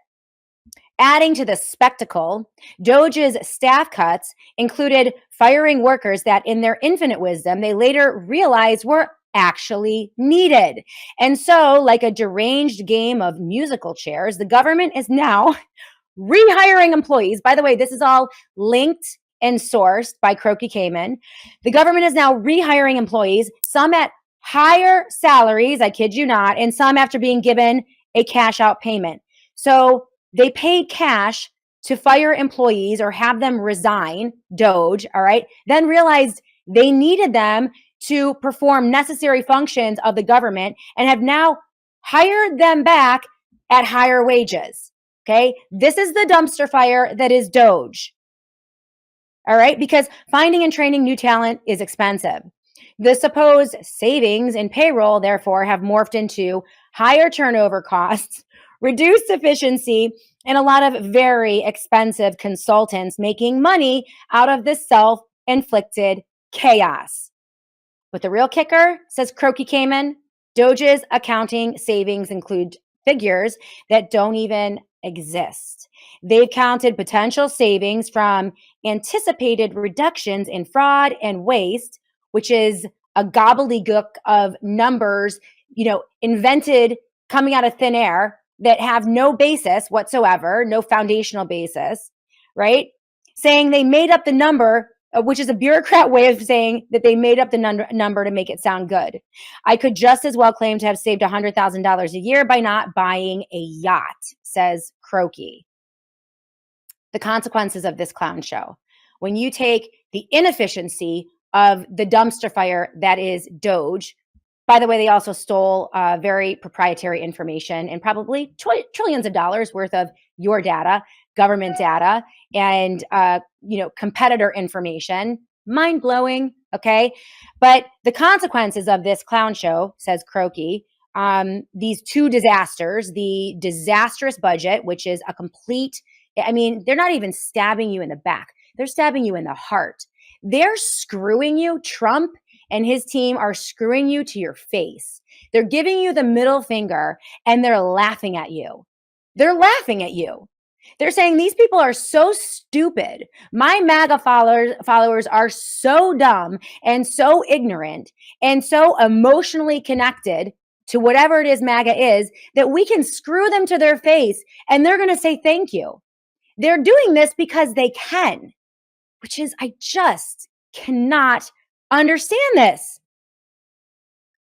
Adding to the spectacle, Doge's staff cuts included firing workers that in their infinite wisdom, they later realized were actually needed. And so, like a deranged game of musical chairs, the government is now rehiring employees. By the way, this is all linked and sourced by Croaky Cayman. The government is now rehiring employees, some at higher salaries, I kid you not, and some after being given a cash out payment. So they paid cash to fire employees or have them resign, Doge, all right, then realized they needed them to perform necessary functions of the government and have now hired them back at higher wages. Okay, this is the dumpster fire that is Doge. All right, because finding and training new talent is expensive. The supposed savings in payroll, therefore, have morphed into higher turnover costs, reduced efficiency, and a lot of very expensive consultants making money out of this self-inflicted chaos. But the real kicker, says Croaky Cayman, Doge's accounting savings include figures that don't even exist. They've counted potential savings from anticipated reductions in fraud and waste, which is a gobbledygook of numbers, invented coming out of thin air that have no basis whatsoever, no foundational basis, right? Saying they made up the number, which is a bureaucrat way of saying that they made up the number to make it sound good. I could just as well claim to have saved $100,000 a year by not buying a yacht, says Croaky. The consequences of this clown show. When you take the inefficiency of the dumpster fire that is Doge, by the way, they also stole very proprietary information and probably trillions of dollars worth of your data, government data, and competitor information. Mind blowing, okay? But the consequences of this clown show, says Croaky, these two disasters, the disastrous budget, which is a complete, they're not even stabbing you in the back. They're stabbing you in the heart. They're screwing you. Trump and his team are screwing you to your face. They're giving you the middle finger and they're laughing at you. They're laughing at you. They're saying these people are so stupid. My MAGA followers are so dumb and so ignorant and so emotionally connected to whatever it is MAGA is that we can screw them to their face and they're going to say thank you. They're doing this because they can, which is, I just cannot understand this.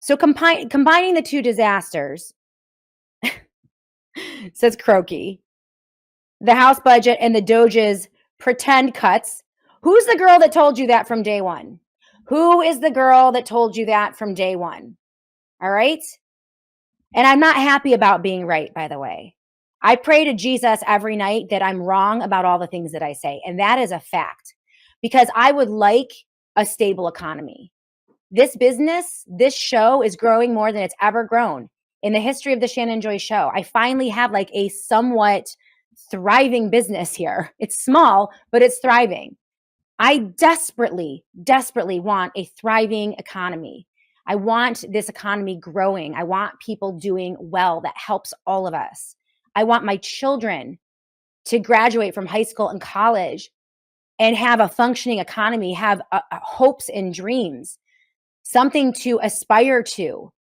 So combining the two disasters, says Croaky, the House budget and the Doge's pretend cuts. Who's the girl that told you that from day one? Who is the girl that told you that from day one? All right? And I'm not happy about being right, by the way. I pray to Jesus every night that I'm wrong about all the things that I say. And that is a fact. Because I would like a stable economy. This business, this show is growing more than it's ever grown in the history of the Shannon Joy Show. I finally have like a somewhat thriving business here. It's small, but it's thriving. I desperately, desperately want a thriving economy. I want this economy growing. I want people doing well. That helps all of us. I want my children to graduate from high school and college and have a functioning economy, have hopes and dreams, something to aspire to.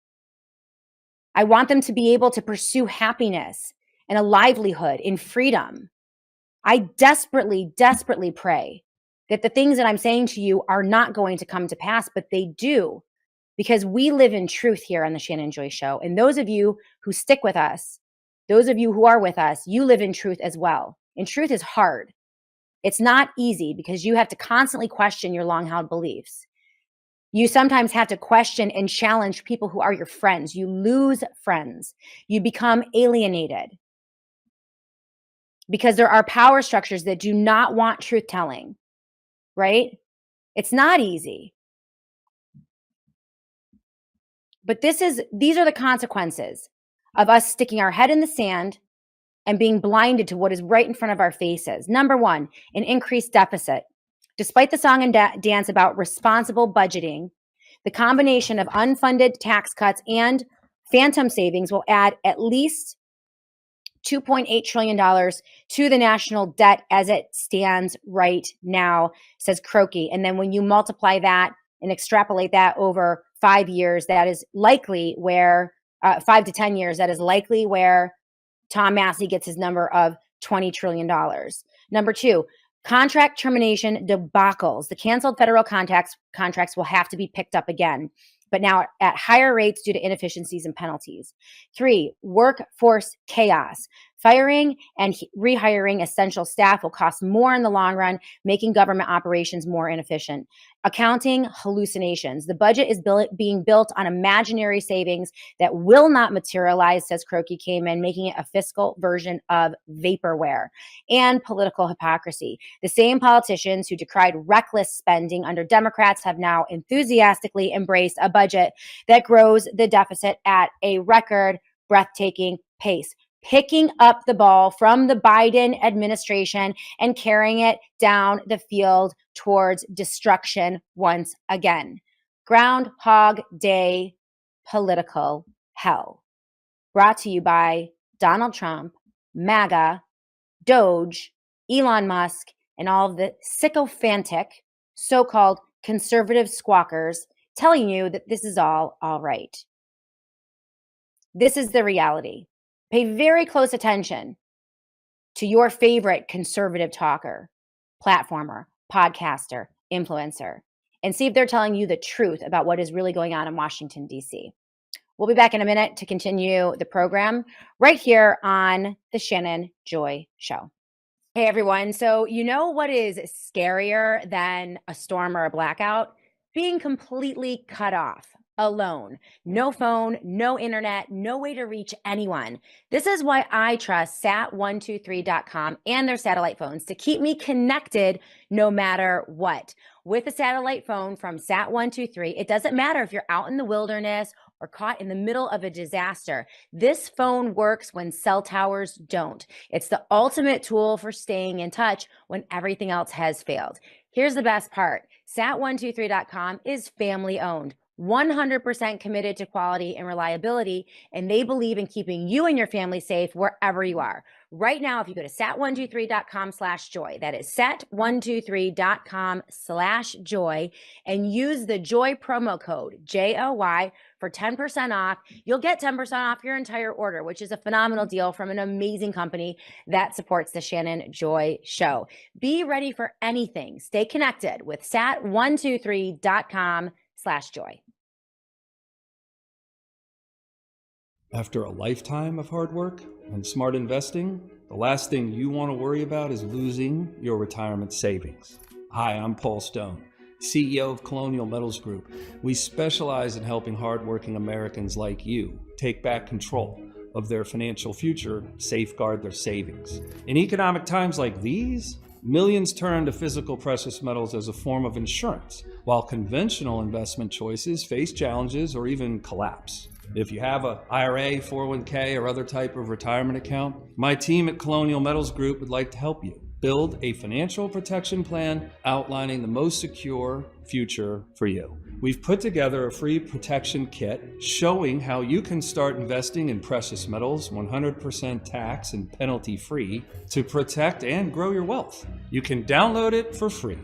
I want them to be able to pursue happiness and a livelihood in freedom. I desperately, desperately pray that the things that I'm saying to you are not going to come to pass, but they do, because we live in truth here on the Shannon Joy Show. And those of you who stick with us, those of you who are with us, you live in truth as well. And truth is hard. It's not easy because you have to constantly question your long-held beliefs. You sometimes have to question and challenge people who are your friends. You lose friends. You become alienated because there are power structures that do not want truth telling, right? It's not easy. But these are the consequences of us sticking our head in the sand and being blinded to what is right in front of our faces. Number one, an increased deficit. Despite the song and dance about responsible budgeting, the combination of unfunded tax cuts and phantom savings will add at least $2.8 trillion to the national debt as it stands right now, says Croky. And then when you multiply that and extrapolate that over 5 years, that is likely where, 5 to 10 years, that is likely where Tom Massie gets his number of $20 trillion. Number two, contract termination debacles. The canceled federal contracts will have to be picked up again, but now at higher rates due to inefficiencies and penalties. 3, workforce chaos. Firing and rehiring essential staff will cost more in the long run, making government operations more inefficient. Accounting hallucinations. The budget is being built on imaginary savings that will not materialize, says Croky Kamen, making it a fiscal version of vaporware. And political hypocrisy. The same politicians who decried reckless spending under Democrats have now enthusiastically embraced a budget that grows the deficit at a record breathtaking pace, picking up the ball from the Biden administration and carrying it down the field towards destruction once again. Groundhog Day political hell. Brought to you by Donald Trump, MAGA, Doge, Elon Musk, and all of the sycophantic so-called conservative squawkers telling you that this is all right. This is the reality. Pay very close attention to your favorite conservative talker, platformer, podcaster, influencer, and see if they're telling you the truth about what is really going on in Washington, D.C. We'll be back in a minute to continue the program right here on the Shannon Joy Show. Hey, everyone. So you know what is scarier than a storm or a blackout? Being completely cut off. Alone, no phone, no internet, no way to reach anyone. This is why I trust sat123.com and their satellite phones to keep me connected no matter what. With a satellite phone from Sat123, it doesn't matter if you're out in the wilderness or caught in the middle of a disaster. This phone works when cell towers don't. It's the ultimate tool for staying in touch when everything else has failed. Here's the best part. Sat123.com is family owned. 100% committed to quality and reliability, and they believe in keeping you and your family safe wherever you are. Right now, if you go to sat123.com/joy, that is sat123.com/joy, and use the JOY promo code, JOY, for 10% off, you'll get 10% off your entire order, which is a phenomenal deal from an amazing company that supports the Shannon Joy Show. Be ready for anything. Stay connected with sat123.com/joy. After a lifetime of hard work and smart investing, the last thing you want to worry about is losing your retirement savings. Hi, I'm Paul Stone, CEO of Colonial Metals Group. We specialize in helping hardworking Americans like you take back control of their financial future, safeguard their savings. In economic times like these, millions turn to physical precious metals as a form of insurance, while conventional investment choices face challenges or even collapse. If you have an IRA, 401k, or other type of retirement account, my team at Colonial Metals Group would like to help you. build a financial protection plan outlining the most secure future for you. We've put together a free protection kit showing how you can start investing in precious metals 100% tax and penalty free to protect and grow your wealth. You can download it for free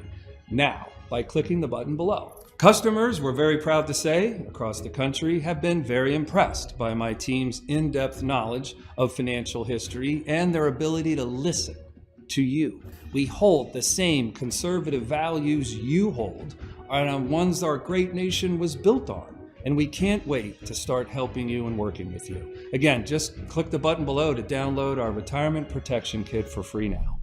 now by clicking the button below. Customers, we're very proud to say, across the country have been very impressed by my team's in-depth knowledge of financial history and their ability to listen to you. We hold the same conservative values you hold and ones our great nation was built on. And we can't wait to start helping you and working with you. Again, just click the button below to download our retirement protection kit for free now.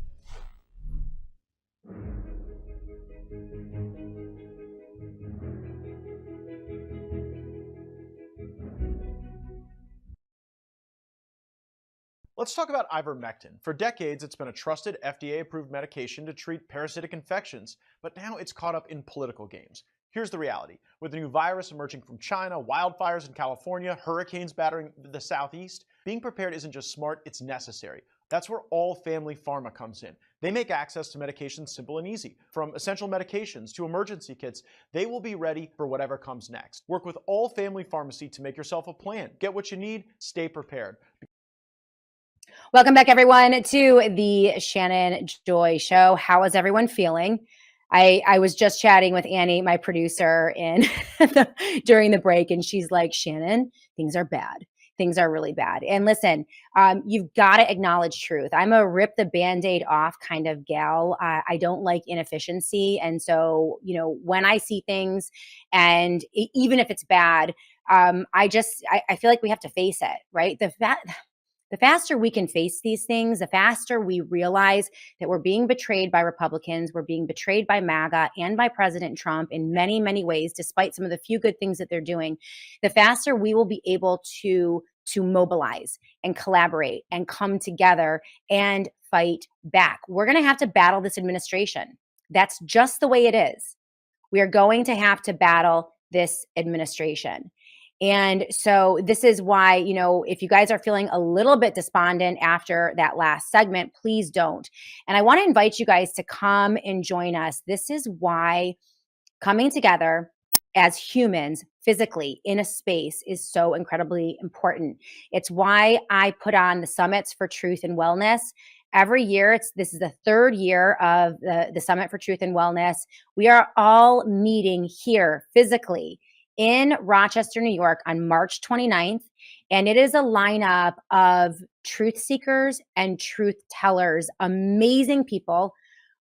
Let's talk about ivermectin. For decades, it's been a trusted FDA-approved medication to treat parasitic infections, but now it's caught up in political games. Here's the reality. With a new virus emerging from China, wildfires in California, hurricanes battering the Southeast, being prepared isn't just smart, it's necessary. That's where all family pharma comes in. They make access to medications simple and easy. From essential medications to emergency kits, they will be ready for whatever comes next. Work with all family pharmacy to make yourself a plan. Get what you need, stay prepared. Welcome back, everyone, to the Shannon Joy Show. How is everyone feeling? I was just chatting with Annie, my producer, during the break, and she's like, Shannon, things are bad. Things are really bad. And listen, you've got to acknowledge truth. I'm a rip the Band-Aid off kind of gal. I don't like inefficiency. And so, when I see things, and even if it's bad, I feel like we have to face it, right? The faster we can face these things, the faster we realize that we're being betrayed by Republicans, we're being betrayed by MAGA and by President Trump in many, many ways, despite some of the few good things that they're doing, the faster we will be able to mobilize and collaborate and come together and fight back. We're going to have to battle this administration. That's just the way it is. We are going to have to battle this administration. And so this is why, if you guys are feeling a little bit despondent after that last segment, please don't. And I want to invite you guys to come and join us. This is why coming together as humans physically in a space is so incredibly important. It's why I put on the Summits for Truth and Wellness. Every year, this is the third year of the Summit for Truth and Wellness. We are all meeting here physically in Rochester, New York on March 29th. And it is a lineup of truth seekers and truth tellers, amazing people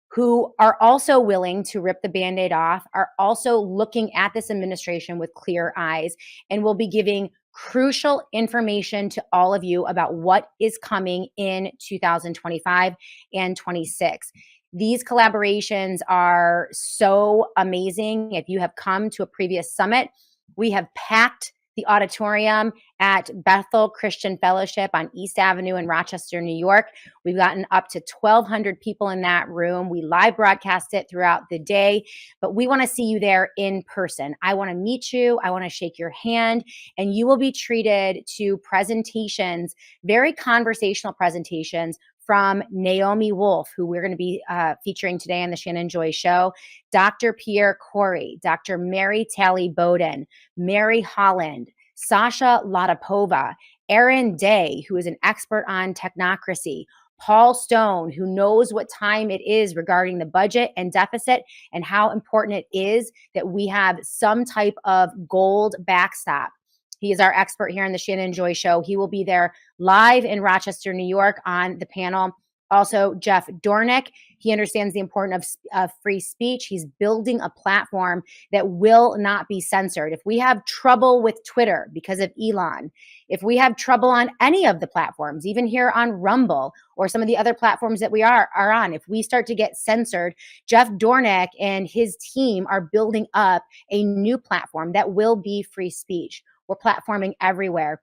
who are also willing to rip the Band-Aid off, are also looking at this administration with clear eyes, and will be giving crucial information to all of you about what is coming in 2025 and 26. These collaborations are so amazing. If you have come to a previous summit, we have packed the auditorium at Bethel Christian Fellowship on East Avenue in Rochester, New York. We've gotten up to 1,200 people in that room. We live broadcast it throughout the day, but we want to see you there in person. I want to meet you. I want to shake your hand, and you will be treated to presentations, very conversational presentations from Naomi Wolf, who we're going to be featuring today on the Shannon Joy Show, Dr. Pierre Corey, Dr. Mary Talley Bowden, Mary Holland, Sasha Latapova, Aaron Day, who is an expert on technocracy, Paul Stone, who knows what time it is regarding the budget and deficit and how important it is that we have some type of gold backstop. He is our expert here on the Shannon Joy Show. He will be there live in Rochester, New York on the panel. Also, Jeff Dornick, he understands the importance of free speech. He's building a platform that will not be censored. If we have trouble with Twitter because of Elon, if we have trouble on any of the platforms, even here on Rumble or some of the other platforms that we are on, if we start to get censored, Jeff Dornick and his team are building up a new platform that will be free speech. We're platforming everywhere.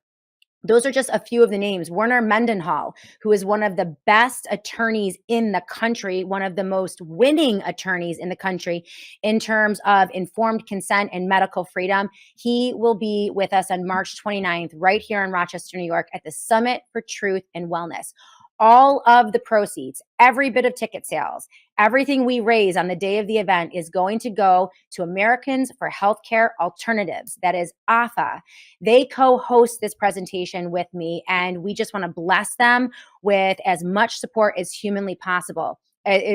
Those are just a few of the names. Werner Mendenhall, who is one of the best attorneys in the country, one of the most winning attorneys in the country in terms of informed consent and medical freedom. He will be with us on March 29th, right here in Rochester, New York at the Summit for Truth and Wellness. all of the proceeds, every bit of ticket sales, everything we raise on the day of the event is going to go to Americans for Healthcare Alternatives. That is AFA. They co-host this presentation with me, and we just want to bless them with as much support as humanly possible. AFA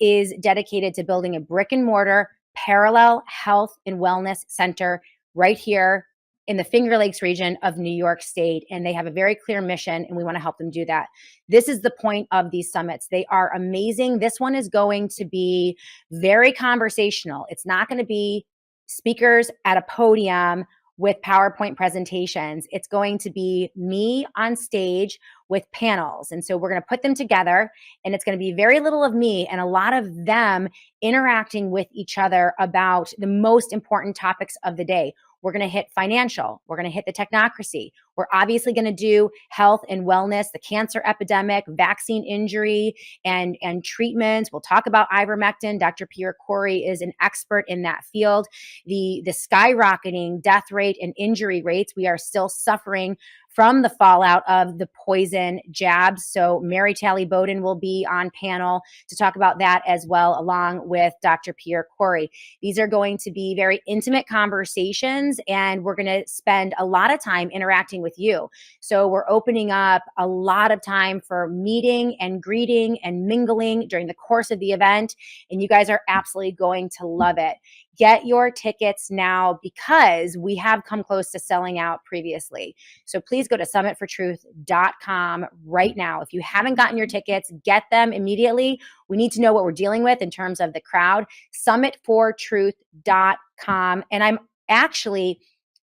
is dedicated to building a brick and mortar parallel health and wellness center right here in the Finger Lakes region of New York State. And they have a very clear mission, and we want to help them do that. This is the point of these summits. They are amazing. This one is going to be very conversational. It's not going to be speakers at a podium with PowerPoint presentations. It's going to be me on stage with panels. And so we're going to put them together, and it's going to be very little of me and a lot of them interacting with each other about the most important topics of the day. We're going to hit financial. We're going to hit the technocracy. We're obviously going to do health and wellness, the cancer epidemic, vaccine injury, and treatments. We'll talk about ivermectin. Dr. Pierre Corey is an expert in that field. The skyrocketing death rate and injury rates. We are still suffering from the fallout of the poison jabs. So Mary Talley Bowden will be on panel to talk about that as well, along with Dr. Pierre Corey. These are going to be very intimate conversations, and we're going to spend a lot of time interacting with you. So we're opening up a lot of time for meeting and greeting and mingling during the course of the event, and you guys are absolutely going to love it. Get your tickets now, because we have come close to selling out previously. So please go to summitfortruth.com right now. If you haven't gotten your tickets, get them immediately. We need to know what we're dealing with in terms of the crowd. Summitfortruth.com. And I'm actually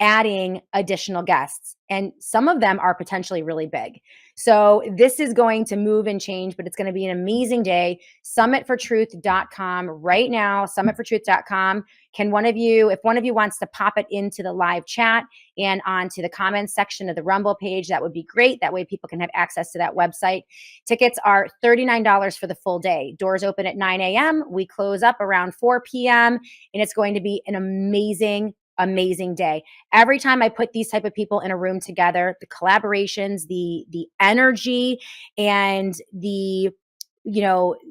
adding additional guests, and some of them are potentially really big. So this is going to move and change, but it's going to be an amazing day. Summitfortruth.com right now, summitfortruth.com. Can one of you, if one of you wants to pop it into the live chat and onto the comments section of the Rumble page, that would be great. That way people can have access to that website. Tickets are $39 for the full day. Doors open at 9 a.m. We close up around 4 p.m. and it's going to be an amazing day. Every time I put these type of people in a room together, the collaborations, the energy, and the,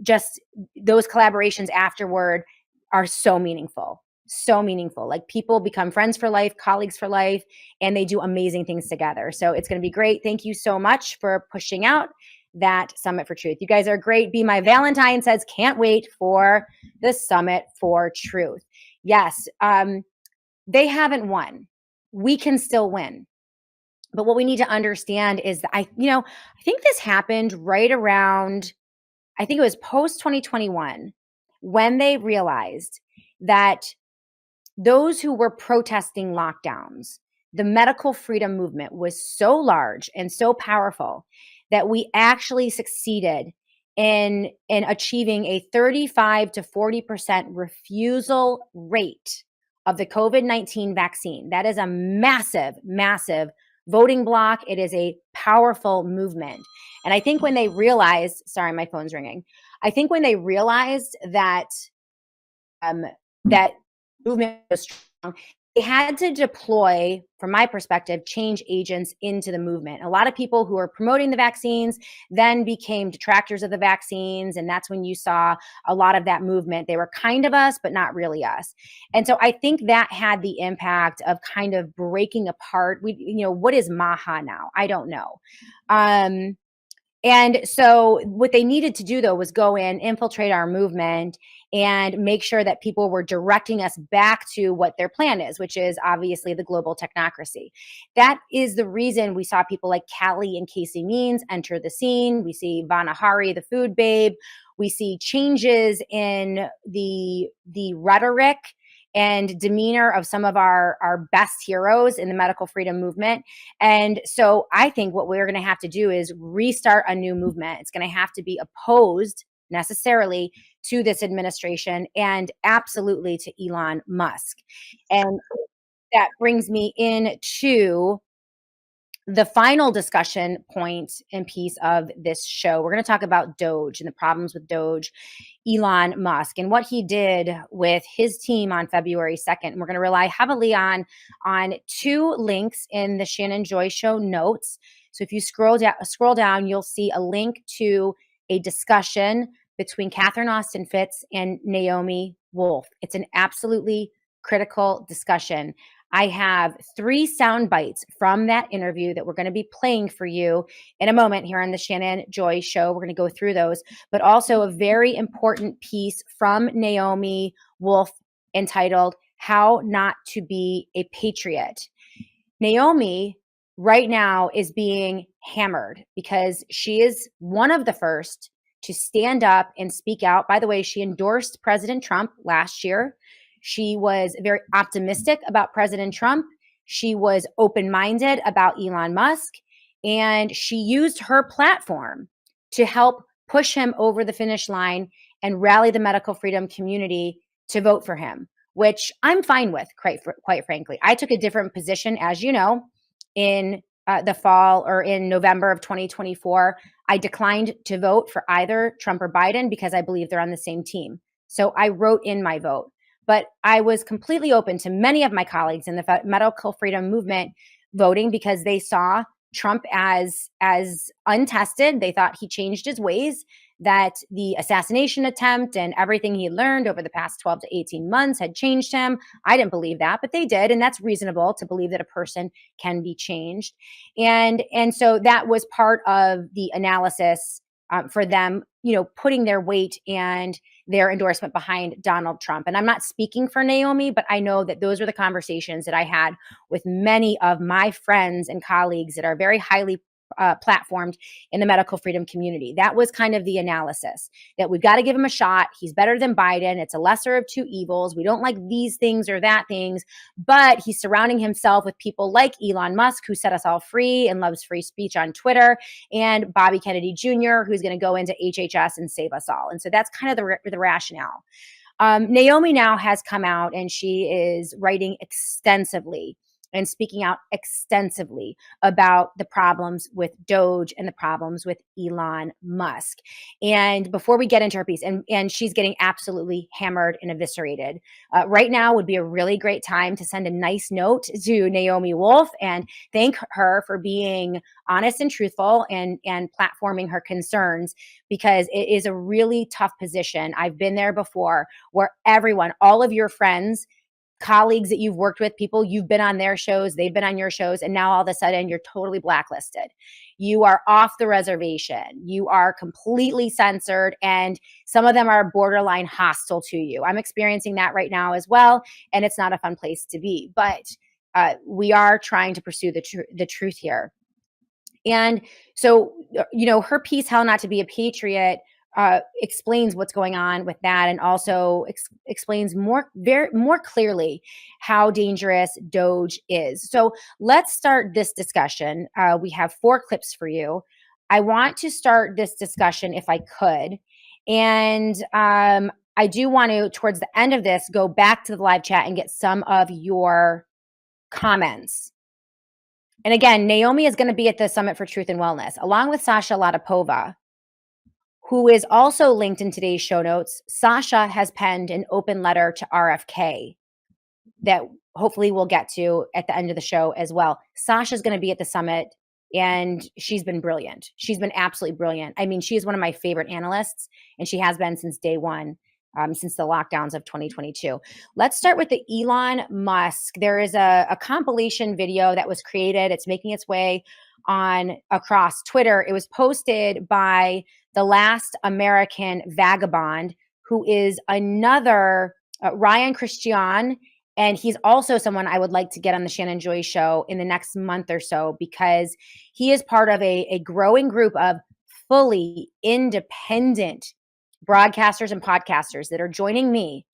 just those collaborations afterward are so meaningful. Like, people become friends for life, colleagues for life, and they do amazing things together. So it's going to be great. Thank you so much for pushing out that Summit for Truth. You guys are great. Be My Valentine says, can't wait for the Summit for Truth. Yes. They haven't won. We can still win. But what we need to understand is that I think this happened right around, I think it was post 2021, when they realized that those who were protesting lockdowns, the medical freedom movement was so large and so powerful that we actually succeeded in achieving a 35 to 40% refusal rate of the COVID-19 vaccine. That is a massive, massive voting block. It is a powerful movement. And I think when they realized, sorry, my phone's ringing. I think when they realized that that movement was strong, they had to deploy, from my perspective, change agents into the movement. A lot of people who were promoting the vaccines then became detractors of the vaccines. And that's when you saw a lot of that movement. They were kind of us, but not really us. And so I think that had the impact of kind of breaking apart. What is MAHA now? I don't know. And so what they needed to do, though, was go in, infiltrate our movement, and make sure that people were directing us back to what their plan is, which is obviously the global technocracy. That is the reason we saw people like Callie and Casey Means enter the scene. We see Vana Hari, the food babe. We see changes in the rhetoric and demeanor of some of our best heroes in the medical freedom movement. And so I think what we're going to have to do is restart a new movement. It's going to have to be opposed necessarily to this administration and absolutely to Elon Musk. And that brings me into the final discussion point and piece of this show. We're going to talk about Doge and the problems with Doge, Elon Musk, and what he did with his team on February 2nd. And we're going to rely heavily on two links in the Shannon Joy Show notes So if you scroll down, you'll see a link to a discussion between Catherine Austin Fitts and Naomi Wolf. It's an absolutely critical discussion. I have 3 sound bites from that interview that we're going to be playing for you in a moment here on the Shannon Joy Show. We're going to go through those, but also a very important piece from Naomi Wolf entitled How Not to Be a Patriot. Naomi right now is being hammered because she is one of the first to stand up and speak out. By the way, she endorsed President Trump last year. She was very optimistic about President Trump. She was open-minded about Elon Musk, and she used her platform to help push him over the finish line and rally the medical freedom community to vote for him, which I'm fine with, quite frankly. I took a different position, as you know, in the fall or in November of 2024. I declined to vote for either Trump or Biden because I believe they're on the same team. So I wrote in my vote. But I was completely open to many of my colleagues in the medical freedom movement voting because they saw Trump as untested. They thought he changed his ways, that the assassination attempt and everything he learned over the past 12 to 18 months had changed him. I didn't believe that, but they did. And that's reasonable to believe that a person can be changed. And so that was part of the analysis for them, putting their weight and their endorsement behind Donald Trump. And I'm not speaking for Naomi, but I know that those were the conversations that I had with many of my friends and colleagues that are very highly platformed in the medical freedom community. That was kind of the analysis, that we've got to give him a shot. He's better than Biden. It's a lesser of 2 evils. We don't like these things or that things, but he's surrounding himself with people like Elon Musk, who set us all free and loves free speech on Twitter, and Bobby Kennedy Jr., who's going to go into HHS and save us all. And so that's kind of the rationale. Naomi now has come out and she is writing extensively and speaking out extensively about the problems with Doge and the problems with Elon Musk. And before we get into her piece, and she's getting absolutely hammered and eviscerated, right now would be a really great time to send a nice note to Naomi Wolf and thank her for being honest and truthful and platforming her concerns, because it is a really tough position. I've been there before, where everyone, all of your friends, colleagues that you've worked with, people you've been on their shows, they've been on your shows, and now all of a sudden you're totally blacklisted. You are off the reservation. You are completely censored, and some of them are borderline hostile to you. I'm experiencing that right now as well, and it's not a fun place to be. But we are trying to pursue the truth here. And so, her piece, How Not to Be a Patriot, explains what's going on with that, and also explains more clearly how dangerous Doge is. So let's start this discussion. We have 4 clips for you. I want to start this discussion, if I could, and I do want to, towards the end of this, go back to the live chat and get some of your comments. And again, Naomi is going to be at the Summit for Truth and Wellness, along with Sasha Latapova, who is also linked in today's show notes. Sasha has penned an open letter to RFK that hopefully we'll get to at the end of the show as well. Sasha's going to be at the summit, and she's been brilliant. She's been absolutely brilliant. I mean, she is one of my favorite analysts, and she has been since day one, since the lockdowns of 2022. Let's start with the Elon Musk. There is a compilation video that was created. It's making its way across Twitter. It was posted by The Last American Vagabond, who is another Ryan Christian, and he's also someone I would like to get on the Shannon Joy Show in the next month or so, because he is part of a growing group of fully independent broadcasters and podcasters that are joining me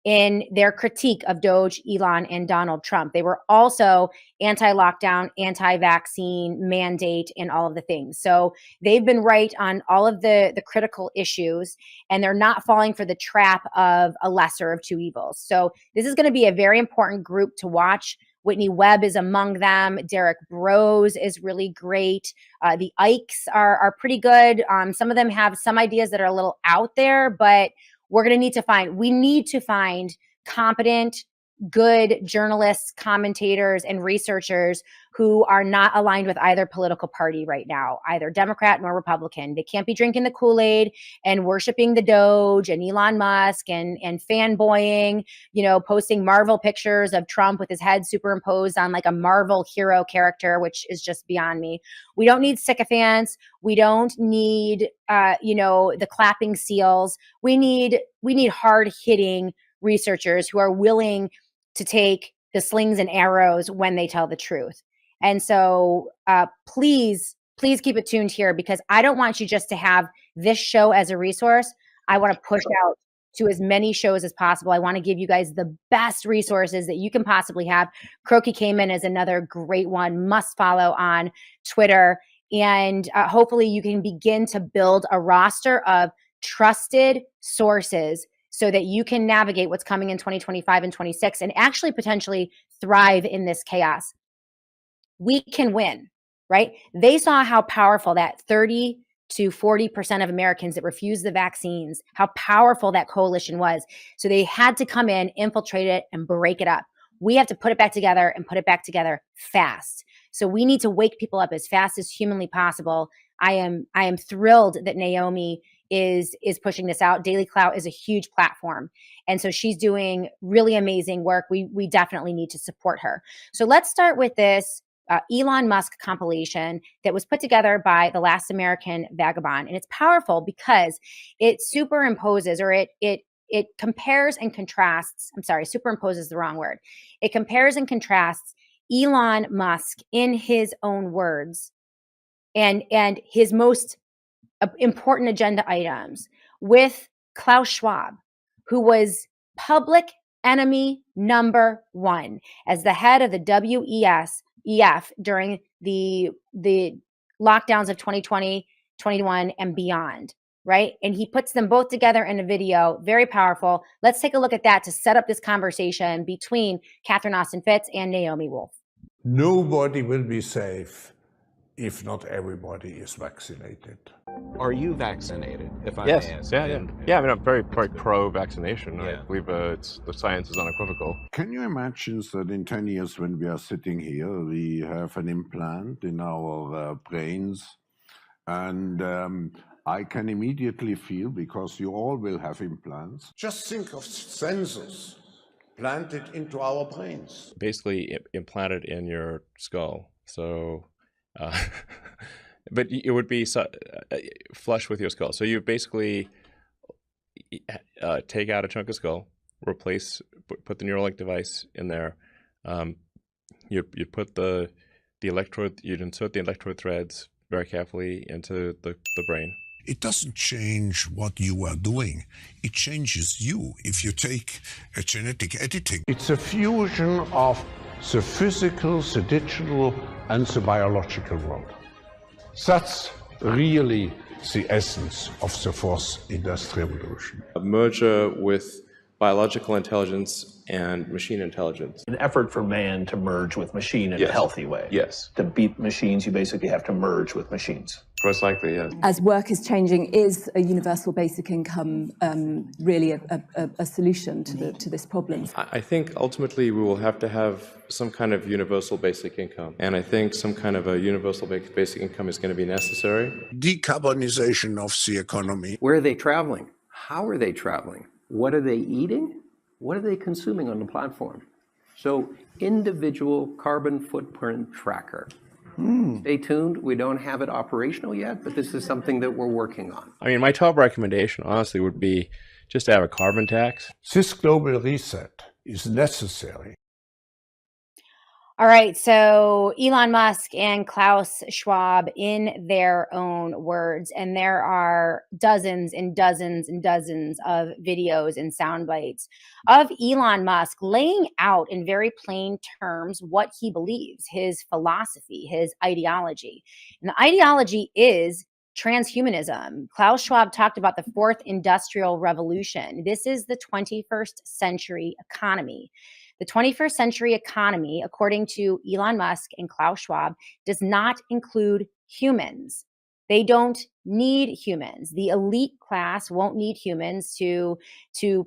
in their critique of Doge, Elon, and Donald Trump. They were also anti-lockdown, anti-vaccine mandate, and all of the things. So they've been right on all of the critical issues, and they're not falling for the trap of a lesser of 2 evils. So this is going to be a very important group to watch. Whitney Webb is among them. Derek Bros is really great. The Ikes are pretty good. Some of them have some ideas that are a little out there, but we need to find competent, good journalists, commentators, and researchers who are not aligned with either political party right now, either Democrat nor Republican. They can't be drinking the Kool-Aid and worshiping the Doge and Elon Musk and fanboying, posting Marvel pictures of Trump with his head superimposed on like a Marvel hero character, which is just beyond me. We don't need sycophants. We don't need, the clapping seals. We need hard-hitting researchers who are willing to take the slings and arrows when they tell the truth. And so please keep it tuned here, because I don't want you just to have this show as a resource. I want to push out to as many shows as possible. I want to give you guys the best resources that you can possibly have. Croaky Cayman is another great one, must follow on Twitter. And hopefully you can begin to build a roster of trusted sources so that you can navigate what's coming in 2025 and 26 and actually potentially thrive in this chaos. We can win, right? They saw how powerful that 30 to 40% of Americans that refused the vaccines, how powerful that coalition was. So they had to come in, infiltrate it, and break it up. We have to put it back together and put it back together fast. So we need to wake people up as fast as humanly possible. I am thrilled that Naomi is pushing this out. Daily Clout is a huge platform. And so she's doing really amazing work. We definitely need to support her. So let's start with this Elon Musk compilation that was put together by The Last American Vagabond. And it's powerful because it superimposes, or it compares and contrasts. I'm sorry, superimposes is the wrong word. It compares and contrasts Elon Musk in his own words and his most important agenda items with Klaus Schwab, who was public enemy number one as the head of the WEF during the lockdowns of 2020, 21, and beyond, right? And he puts them both together in a video, very powerful. Let's take a look at that to set up this conversation between Catherine Austin Fitts and Naomi Wolf. Nobody will be safe if not everybody is vaccinated. Are you vaccinated, if I Yes. may ask? Yeah. I mean, I'm very pro-vaccination. I believe the science is unequivocal. Can you imagine that in 10 years when we are sitting here, we have an implant in our brains, and I can immediately feel, because you all will have implants. Just think of sensors planted into our brains. Basically implanted in your skull. So, but it would be flush with your skull. So you basically take out a chunk of skull, put the Neuralink device in there. You put the electrode, you'd insert the electrode threads very carefully into the brain. It doesn't change what you are doing. It changes you if you take a genetic editing. It's a fusion of the physical, the digital, and the biological world. That's really the essence of the fourth industrial revolution. A merger with biological intelligence and machine intelligence. An effort for man to merge with machine in a healthy way. Yes. To beat machines, you basically have to merge with machines. Most likely, yes. As work is changing, is a universal basic income really a solution to this problem? I think ultimately we will have to have some kind of universal basic income. And I think some kind of a universal basic income is going to be necessary. Decarbonization of the economy. Where are they traveling? How are they traveling? What are they eating? What are they consuming on the platform? So, individual carbon footprint tracker. Stay tuned. We don't have it operational yet, but this is something that we're working on. I mean, my top recommendation, honestly, would be just to have a carbon tax. This global reset is necessary. All right, so Elon Musk and Klaus Schwab in their own words, and there are dozens and dozens and dozens of videos and sound bites of Elon Musk laying out in very plain terms what he believes, his philosophy, his ideology. And the ideology is transhumanism. Klaus Schwab talked about the fourth industrial revolution. This is the 21st century economy. The 21st century economy, according to Elon Musk and Klaus Schwab, does not include humans. They don't need humans. The elite class won't need humans to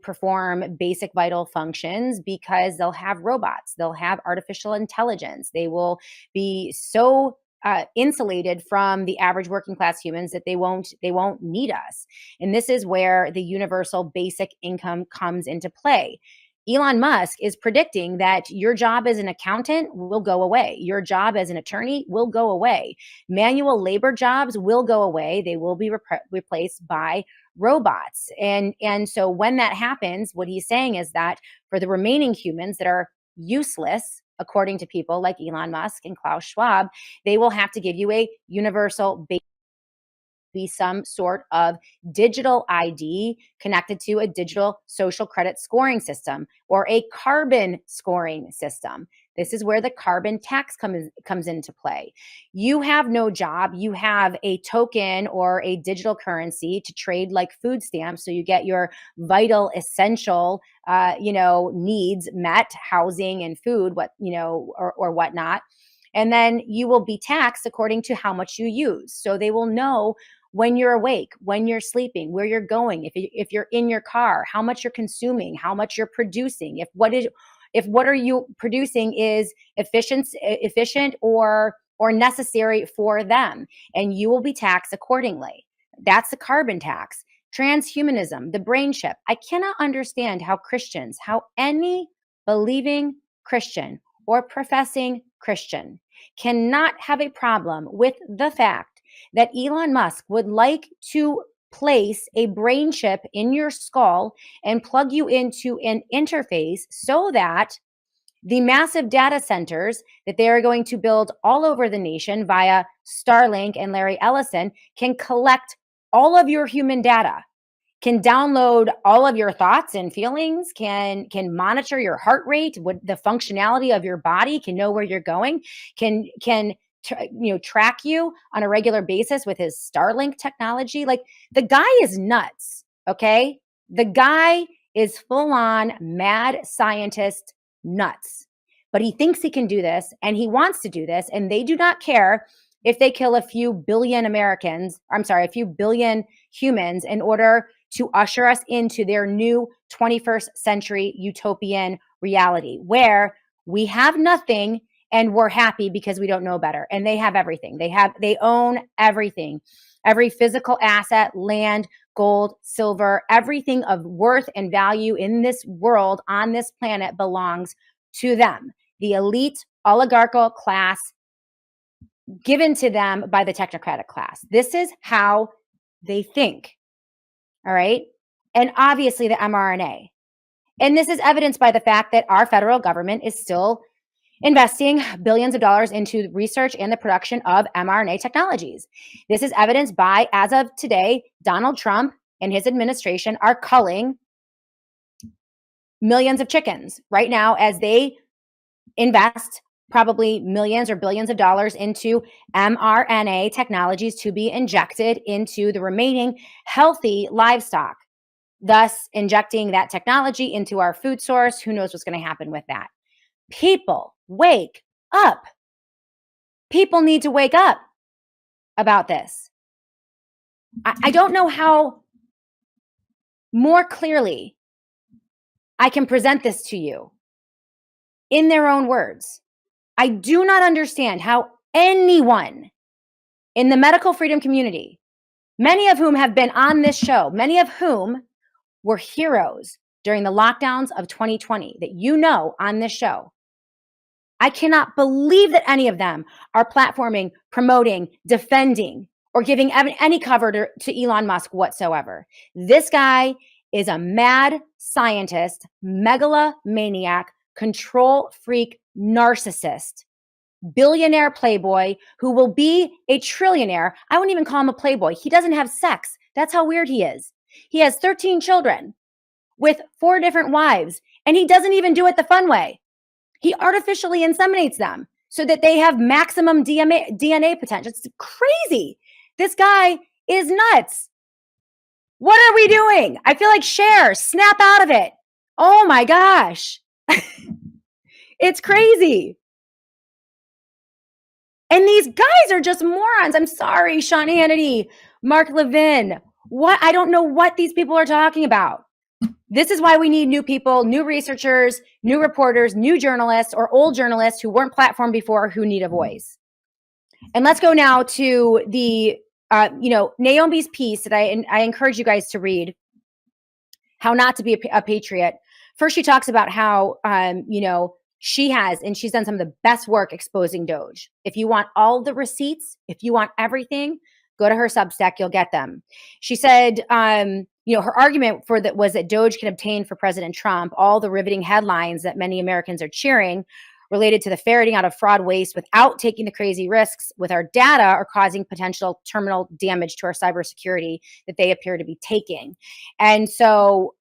perform basic vital functions because they'll have robots. They'll have artificial intelligence. They will be so insulated from the average working class humans that they won't need us. And this is where the universal basic income comes into play. Elon Musk is predicting that your job as an accountant will go away. Your job as an attorney will go away. Manual labor jobs will go away. They will be replaced by robots. And so when that happens, what he's saying is that for the remaining humans that are useless, according to people like Elon Musk and Klaus Schwab, they will have to give you a universal be some sort of digital ID connected to a digital social credit scoring system or a carbon scoring system. This is where the carbon tax comes into play. You have no job. You have a token or a digital currency to trade like food stamps. So you get your vital, essential, needs met, housing and food, or whatnot. And then you will be taxed according to how much you use. So they will know when you're awake, when you're sleeping, where you're going, if you're in your car, how much you're consuming, how much you're producing, if what are you producing is efficient or necessary for them, and you will be taxed accordingly. That's the carbon tax. Transhumanism, the brain chip. I cannot understand how any believing Christian or professing Christian cannot have a problem with the fact that Elon Musk would like to place a brain chip in your skull and plug you into an interface so that the massive data centers that they are going to build all over the nation via Starlink and Larry Ellison can collect all of your human data, can download all of your thoughts and feelings, can monitor your heart rate, what the functionality of your body, can know where you're going, can track you on a regular basis with his Starlink technology. Like, the guy is nuts, okay? The guy is full on mad scientist nuts. But he thinks he can do this and he wants to do this, and they do not care if they kill a few billion humans in order to usher us into their new 21st century utopian reality where we have nothing and we're happy because we don't know better. And they have everything. They own everything. Every physical asset, land, gold, silver, everything of worth and value in this world, on this planet, belongs to them. The elite oligarchical class given to them by the technocratic class. This is how they think. All right. And obviously the mRNA. And this is evidenced by the fact that our federal government is still investing billions of dollars into research and the production of mRNA technologies. This is evidenced by, as of today, Donald Trump and his administration are culling millions of chickens right now as they invest probably millions or billions of dollars into mRNA technologies to be injected into the remaining healthy livestock, thus injecting that technology into our food source. Who knows what's going to happen with that? People, wake up. People need to wake up about this. I don't know how more clearly I can present this to you in their own words. I do not understand how anyone in the medical freedom community, many of whom have been on this show, many of whom were heroes during the lockdowns of 2020 that you know on this show, I cannot believe that any of them are platforming, promoting, defending, or giving any cover to Elon Musk whatsoever. This guy is a mad scientist, megalomaniac, control freak, narcissist, billionaire playboy who will be a trillionaire. I wouldn't even call him a playboy. He doesn't have sex. That's how weird he is. He has 13 children with 4 different wives, and he doesn't even do it the fun way. He artificially inseminates them so that they have maximum DNA potential. It's crazy. This guy is nuts. What are we doing? I feel like Cher, snap out of it. Oh my gosh. It's crazy. And these guys are just morons. I'm sorry, Sean Hannity, Mark Levin. What? I don't know what these people are talking about. This is why we need new people, new researchers, new reporters, new journalists, or old journalists who weren't platformed before who need a voice. And let's go now to the, Naomi's piece that I encourage you guys to read, How Not to Be a Patriot. First, she talks about how, she's done some of the best work exposing Doge. If you want all the receipts, if you want everything, go to her Substack, you'll get them. She said, her argument for that was that Doge can obtain for President Trump all the riveting headlines that many Americans are cheering related to the ferreting out of fraud waste without taking the crazy risks with our data or causing potential terminal damage to our cybersecurity that they appear to be taking. And so,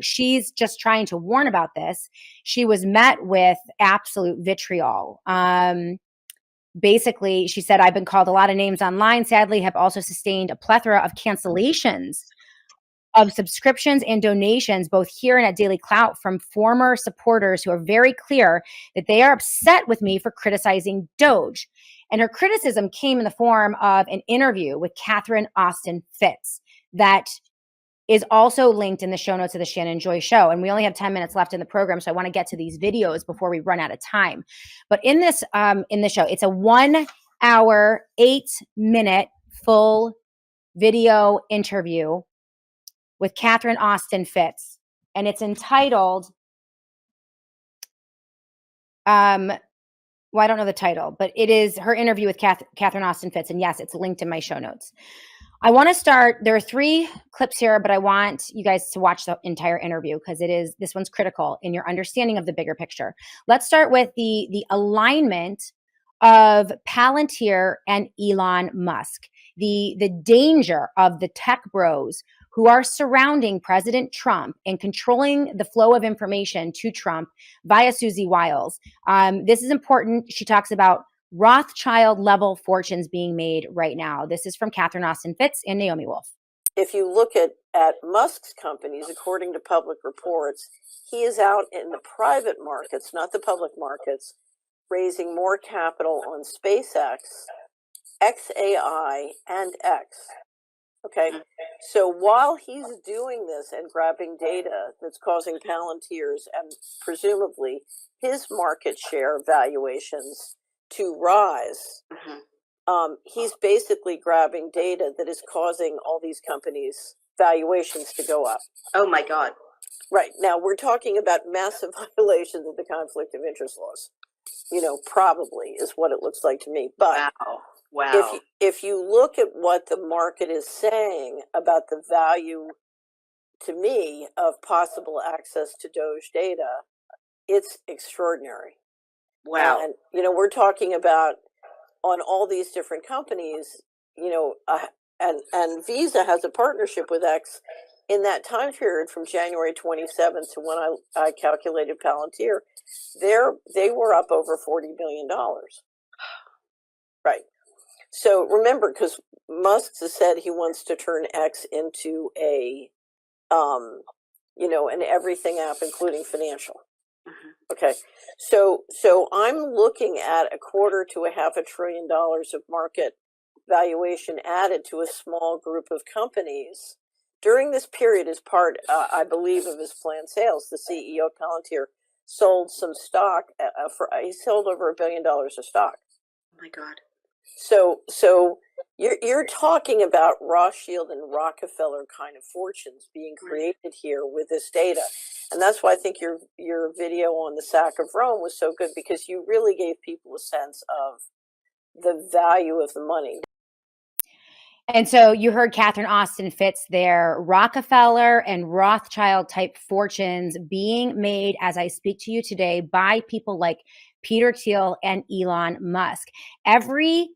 she's just trying to warn about this. She was met with absolute vitriol. Basically, she said, I've been called a lot of names online, sadly, have also sustained a plethora of cancellations of subscriptions and donations, both here and at Daily Clout, from former supporters who are very clear that they are upset with me for criticizing Doge. And her criticism came in the form of an interview with Catherine Austin Fitts that is also linked in the show notes of the Shannon Joy Show. And we only have 10 minutes left in the program, so I want to get to these videos before we run out of time. But in this show, it's a 1 hour, 8-minute full video interview with Catherine Austin Fitts. And it's entitled, I don't know the title, but it is her interview with Catherine Austin Fitts. And yes, it's linked in my show notes. I want to start, there are 3 clips here, but I want you guys to watch the entire interview because this one's critical in your understanding of the bigger picture. Let's start with the alignment of Palantir and Elon Musk, the danger of the tech bros who are surrounding President Trump and controlling the flow of information to Trump via Susie Wiles. This is important. She talks about Rothschild level fortunes being made right now. This is from Catherine Austin Fitts and Naomi Wolf. If you look at Musk's companies, according to public reports, he is out in the private markets, not the public markets, raising more capital on SpaceX, XAI, and X. Okay, so while he's doing this and grabbing data that's causing Palantir's and presumably his market share valuations to rise, he's basically grabbing data that is causing all these companies' valuations to go up. Oh my God. Right, now we're talking about massive violations of the conflict of interest laws. Probably is what it looks like to me. But Wow. If you look at what the market is saying about the value, to me, of possible access to Doge data, it's extraordinary. Wow. And, we're talking about on all these different companies, and Visa has a partnership with X in that time period from January 27th to when I calculated Palantir, they were up over $40 billion. Right. So remember, because Musk has said he wants to turn X into a, an everything app, including financial. Okay. So I'm looking at $250 to $500 billion of market valuation added to a small group of companies during this period as part, I believe, of his planned sales. The CEO of Palantir sold some stock he sold over $1 billion of stock. Oh my God. So you're talking about Rothschild and Rockefeller kind of fortunes being created here with this data. And that's why I think your video on the sack of Rome was so good, because you really gave people a sense of the value of the money. And so you heard Catherine Austin Fitts there, Rockefeller and Rothschild type fortunes being made as I speak to you today by people like Peter Thiel and Elon Musk. Every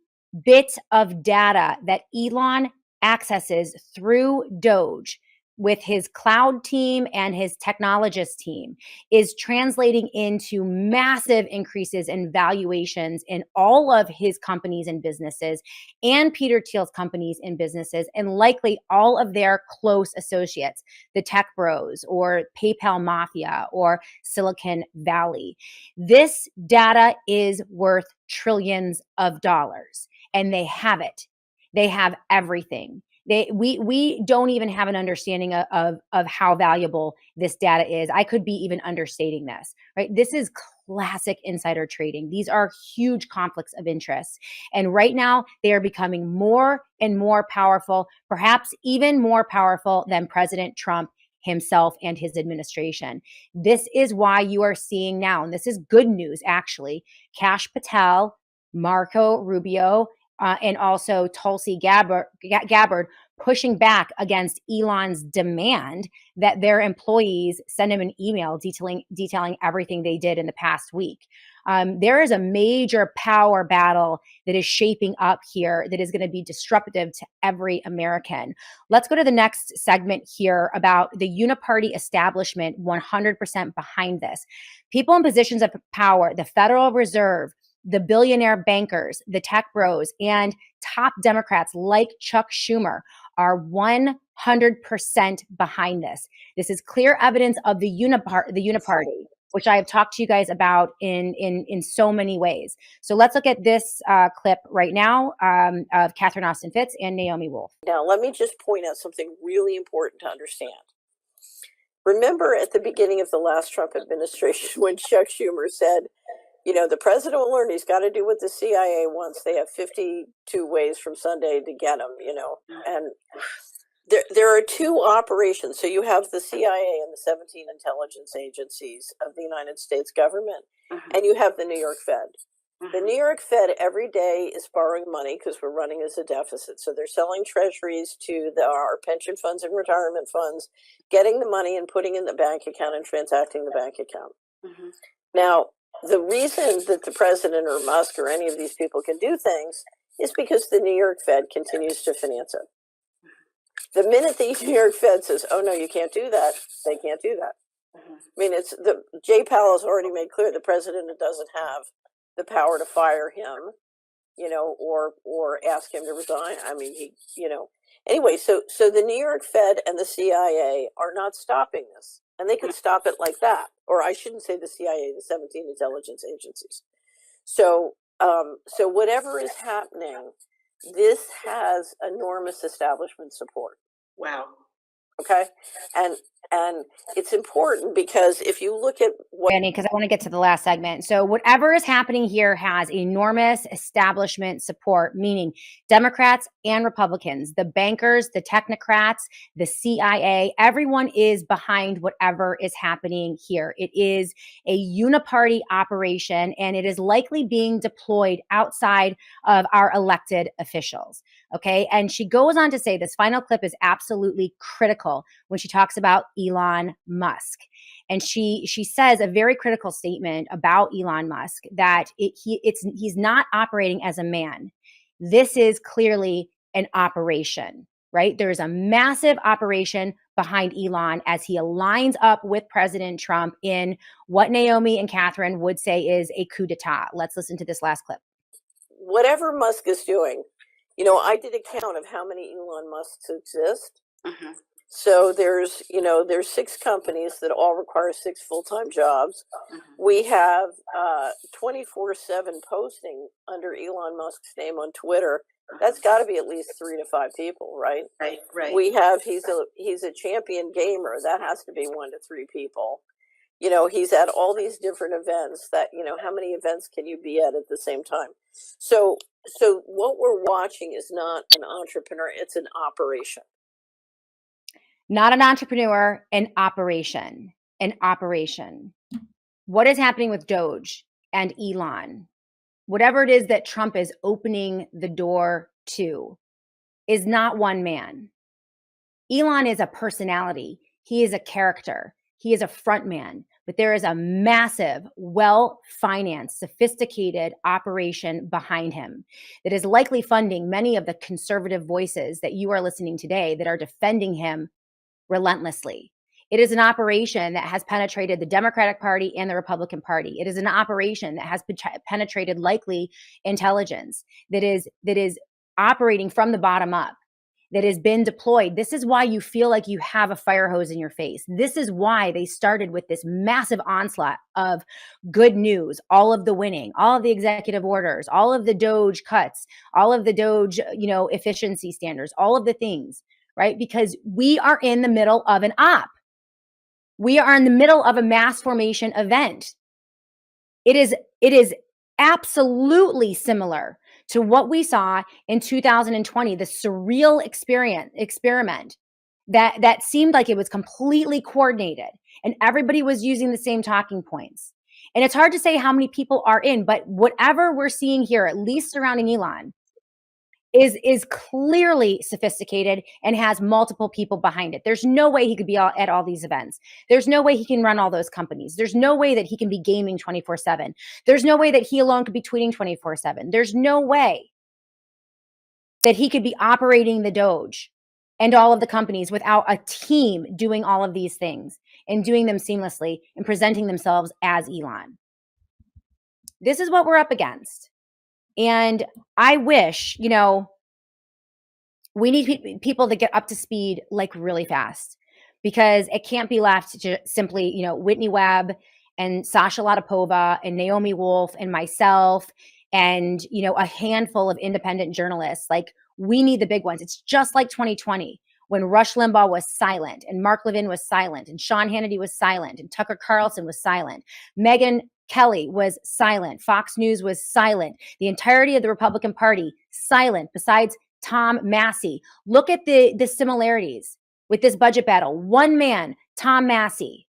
bit of data that Elon accesses through Doge with his cloud team and his technologist team is translating into massive increases in valuations in all of his companies and businesses and Peter Thiel's companies and businesses, and likely all of their close associates, the tech bros or PayPal mafia or Silicon Valley. This data is worth trillions of dollars, and they have it. They have everything. We don't even have an understanding of how valuable this data is. I could be even understating this, right? This is classic insider trading. These are huge conflicts of interest. And right now they are becoming more and more powerful, perhaps even more powerful than President Trump himself and his administration. This is why you are seeing now, and this is good news actually, Kash Patel, Marco Rubio, and also Tulsi Gabbard pushing back against Elon's demand that their employees send him an email detailing everything they did in the past week. There is a major power battle that is shaping up here that is going to be disruptive to every American. Let's go to the next segment here about the uniparty establishment 100% behind this. People in positions of power, the Federal Reserve, the billionaire bankers, the tech bros, and top Democrats like Chuck Schumer are 100% behind this. This is clear evidence of the uniparty, which I have talked to you guys about in so many ways. So let's look at this clip right now of Catherine Austin Fitts and Naomi Wolf. Now, let me just point out something really important to understand. Remember at the beginning of the last Trump administration when Chuck Schumer said, you know, the president will learn he's got to do what the CIA wants. They have 52 ways from Sunday to get him, you know. And there are two operations. So you have the CIA and the 17 intelligence agencies of the United States government, and you have the New York Fed. The New York Fed every day is borrowing money because we're running as a deficit. So they're selling treasuries to our pension funds and retirement funds, getting the money and putting it in the bank account and transacting the bank account. Now, the reason that the president or Musk or any of these people can do things is because the New York Fed continues to finance it. The minute the New York Fed says, oh, no, you can't do that, they can't do that. I mean, Jay Powell has already made clear the president doesn't have the power to fire him, you know, or ask him to resign. I mean, anyway, so the New York Fed and the CIA are not stopping this. And they could stop it like that. Or I shouldn't say the CIA, the 17 intelligence agencies. So whatever is happening, this has enormous establishment support. Wow. Okay? And it's important because if you look at what... Because I want to get to the last segment. So whatever is happening here has enormous establishment support, meaning Democrats and Republicans, the bankers, the technocrats, the CIA, everyone is behind whatever is happening here. It is a uniparty operation, and it is likely being deployed outside of our elected officials. Okay. And she goes on to say this final clip is absolutely critical when she talks about Elon Musk. And she says a very critical statement about Elon Musk that he's not operating as a man. This is clearly an operation, right? There's a massive operation behind Elon as he aligns up with President Trump in what Naomi and Catherine would say is a coup d'etat. Let's listen to this last clip. Whatever Musk is doing, you know, I did a count of how many Elon Musks exist. So there's 6 companies that all require 6 full-time jobs. We have 24/7 posting under Elon Musk's name on Twitter. That's got to be at least 3 to 5 people, right? Right. We have he's a champion gamer. That has to be 1 to 3 people. You know, he's at all these different events that, you know, how many events can you be at the same time? So what we're watching is not an entrepreneur, it's an operation. Not an entrepreneur, an operation. What is happening with Doge and Elon? Whatever it is that Trump is opening the door to is not one man. Elon is a personality. He is a character. He is a front man, but there is a massive, well-financed, sophisticated operation behind him that is likely funding many of the conservative voices that you are listening today that are defending him relentlessly. It is an operation that has penetrated the Democratic Party and the Republican Party. It is an operation that has penetrated likely intelligence that is operating from the bottom up, that has been deployed. This is why you feel like you have a fire hose in your face. This is why they started with this massive onslaught of good news, all of the winning, all of the executive orders, all of the Doge cuts, all of the Doge, efficiency standards, all of the things, right? Because we are in the middle of an op. We are in the middle of a mass formation event. It is absolutely similar to what we saw in 2020, the surreal experiment that seemed like it was completely coordinated and everybody was using the same talking points. And it's hard to say how many people are in, but whatever we're seeing here, at least surrounding Elon, is clearly sophisticated and has multiple people behind it. There's no way he could be at all these events. There's no way he can run all those companies. There's no way that he can be gaming 24/7. There's no way that he alone could be tweeting 24/7. There's no way that he could be operating the Doge and all of the companies without a team doing all of these things and doing them seamlessly and presenting themselves as Elon. This is what we're up against. And I wish, we need people to get up to speed like really fast, because it can't be left to simply, Whitney Webb and Sasha Latapova and Naomi Wolf and myself and, a handful of independent journalists. Like, we need the big ones. It's just like 2020 when Rush Limbaugh was silent and Mark Levin was silent and Sean Hannity was silent and Tucker Carlson was silent. Megyn Kelly was silent. Fox News was silent. The entirety of the Republican Party silent, besides Tom Massie. Look at the similarities with this budget battle. One man, Tom Massie.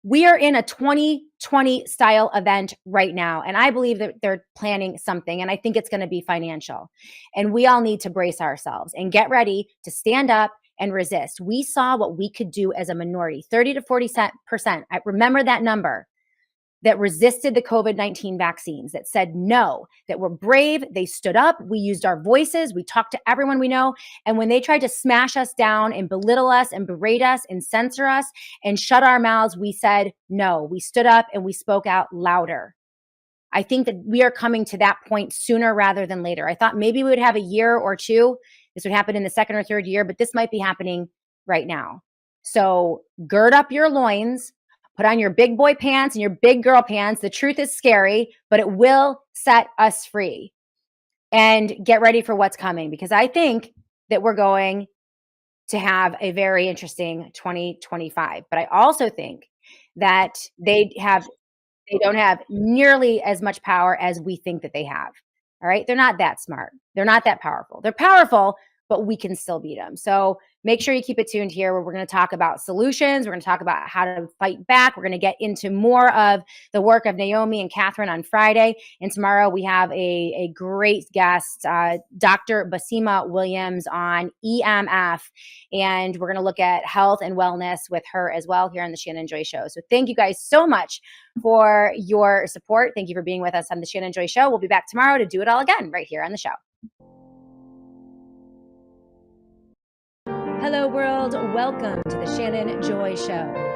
We are in a 2020 style event right now, and I believe that they're planning something, and I think it's going to be financial. And we all need to brace ourselves and get ready to stand up and resist. We saw what we could do as a minority, 30 to 40%. I remember that number, that resisted the COVID-19 vaccines, that said no, that were brave. They stood up. We used our voices. We talked to everyone we know. And when they tried to smash us down and belittle us and berate us and censor us and shut our mouths, we said no. We stood up and we spoke out louder. I think that we are coming to that point sooner rather than later. I thought maybe we would have a year or two. This would happen in the second or third year, but this might be happening right now. So gird up your loins. Put on your big boy pants and your big girl pants. The truth is scary, but it will set us free. And get ready for what's coming, because I think that we're going to have a very interesting 2025. But I also think that they don't have nearly as much power as we think that they have. All right. They're not that smart. They're not that powerful. They're powerful, but we can still beat them. So make sure you keep it tuned here, where we're going to talk about solutions. We're going to talk about how to fight back. We're going to get into more of the work of Naomi and Catherine on Friday. And tomorrow we have a great guest, Dr. Basima Williams on EMF. And we're going to look at health and wellness with her as well here on the Shannon Joy Show. So thank you guys so much for your support. Thank you for being with us on the Shannon Joy Show. We'll be back tomorrow to do it all again right here on the show. Hello, world. Welcome to the Shannon Joy Show.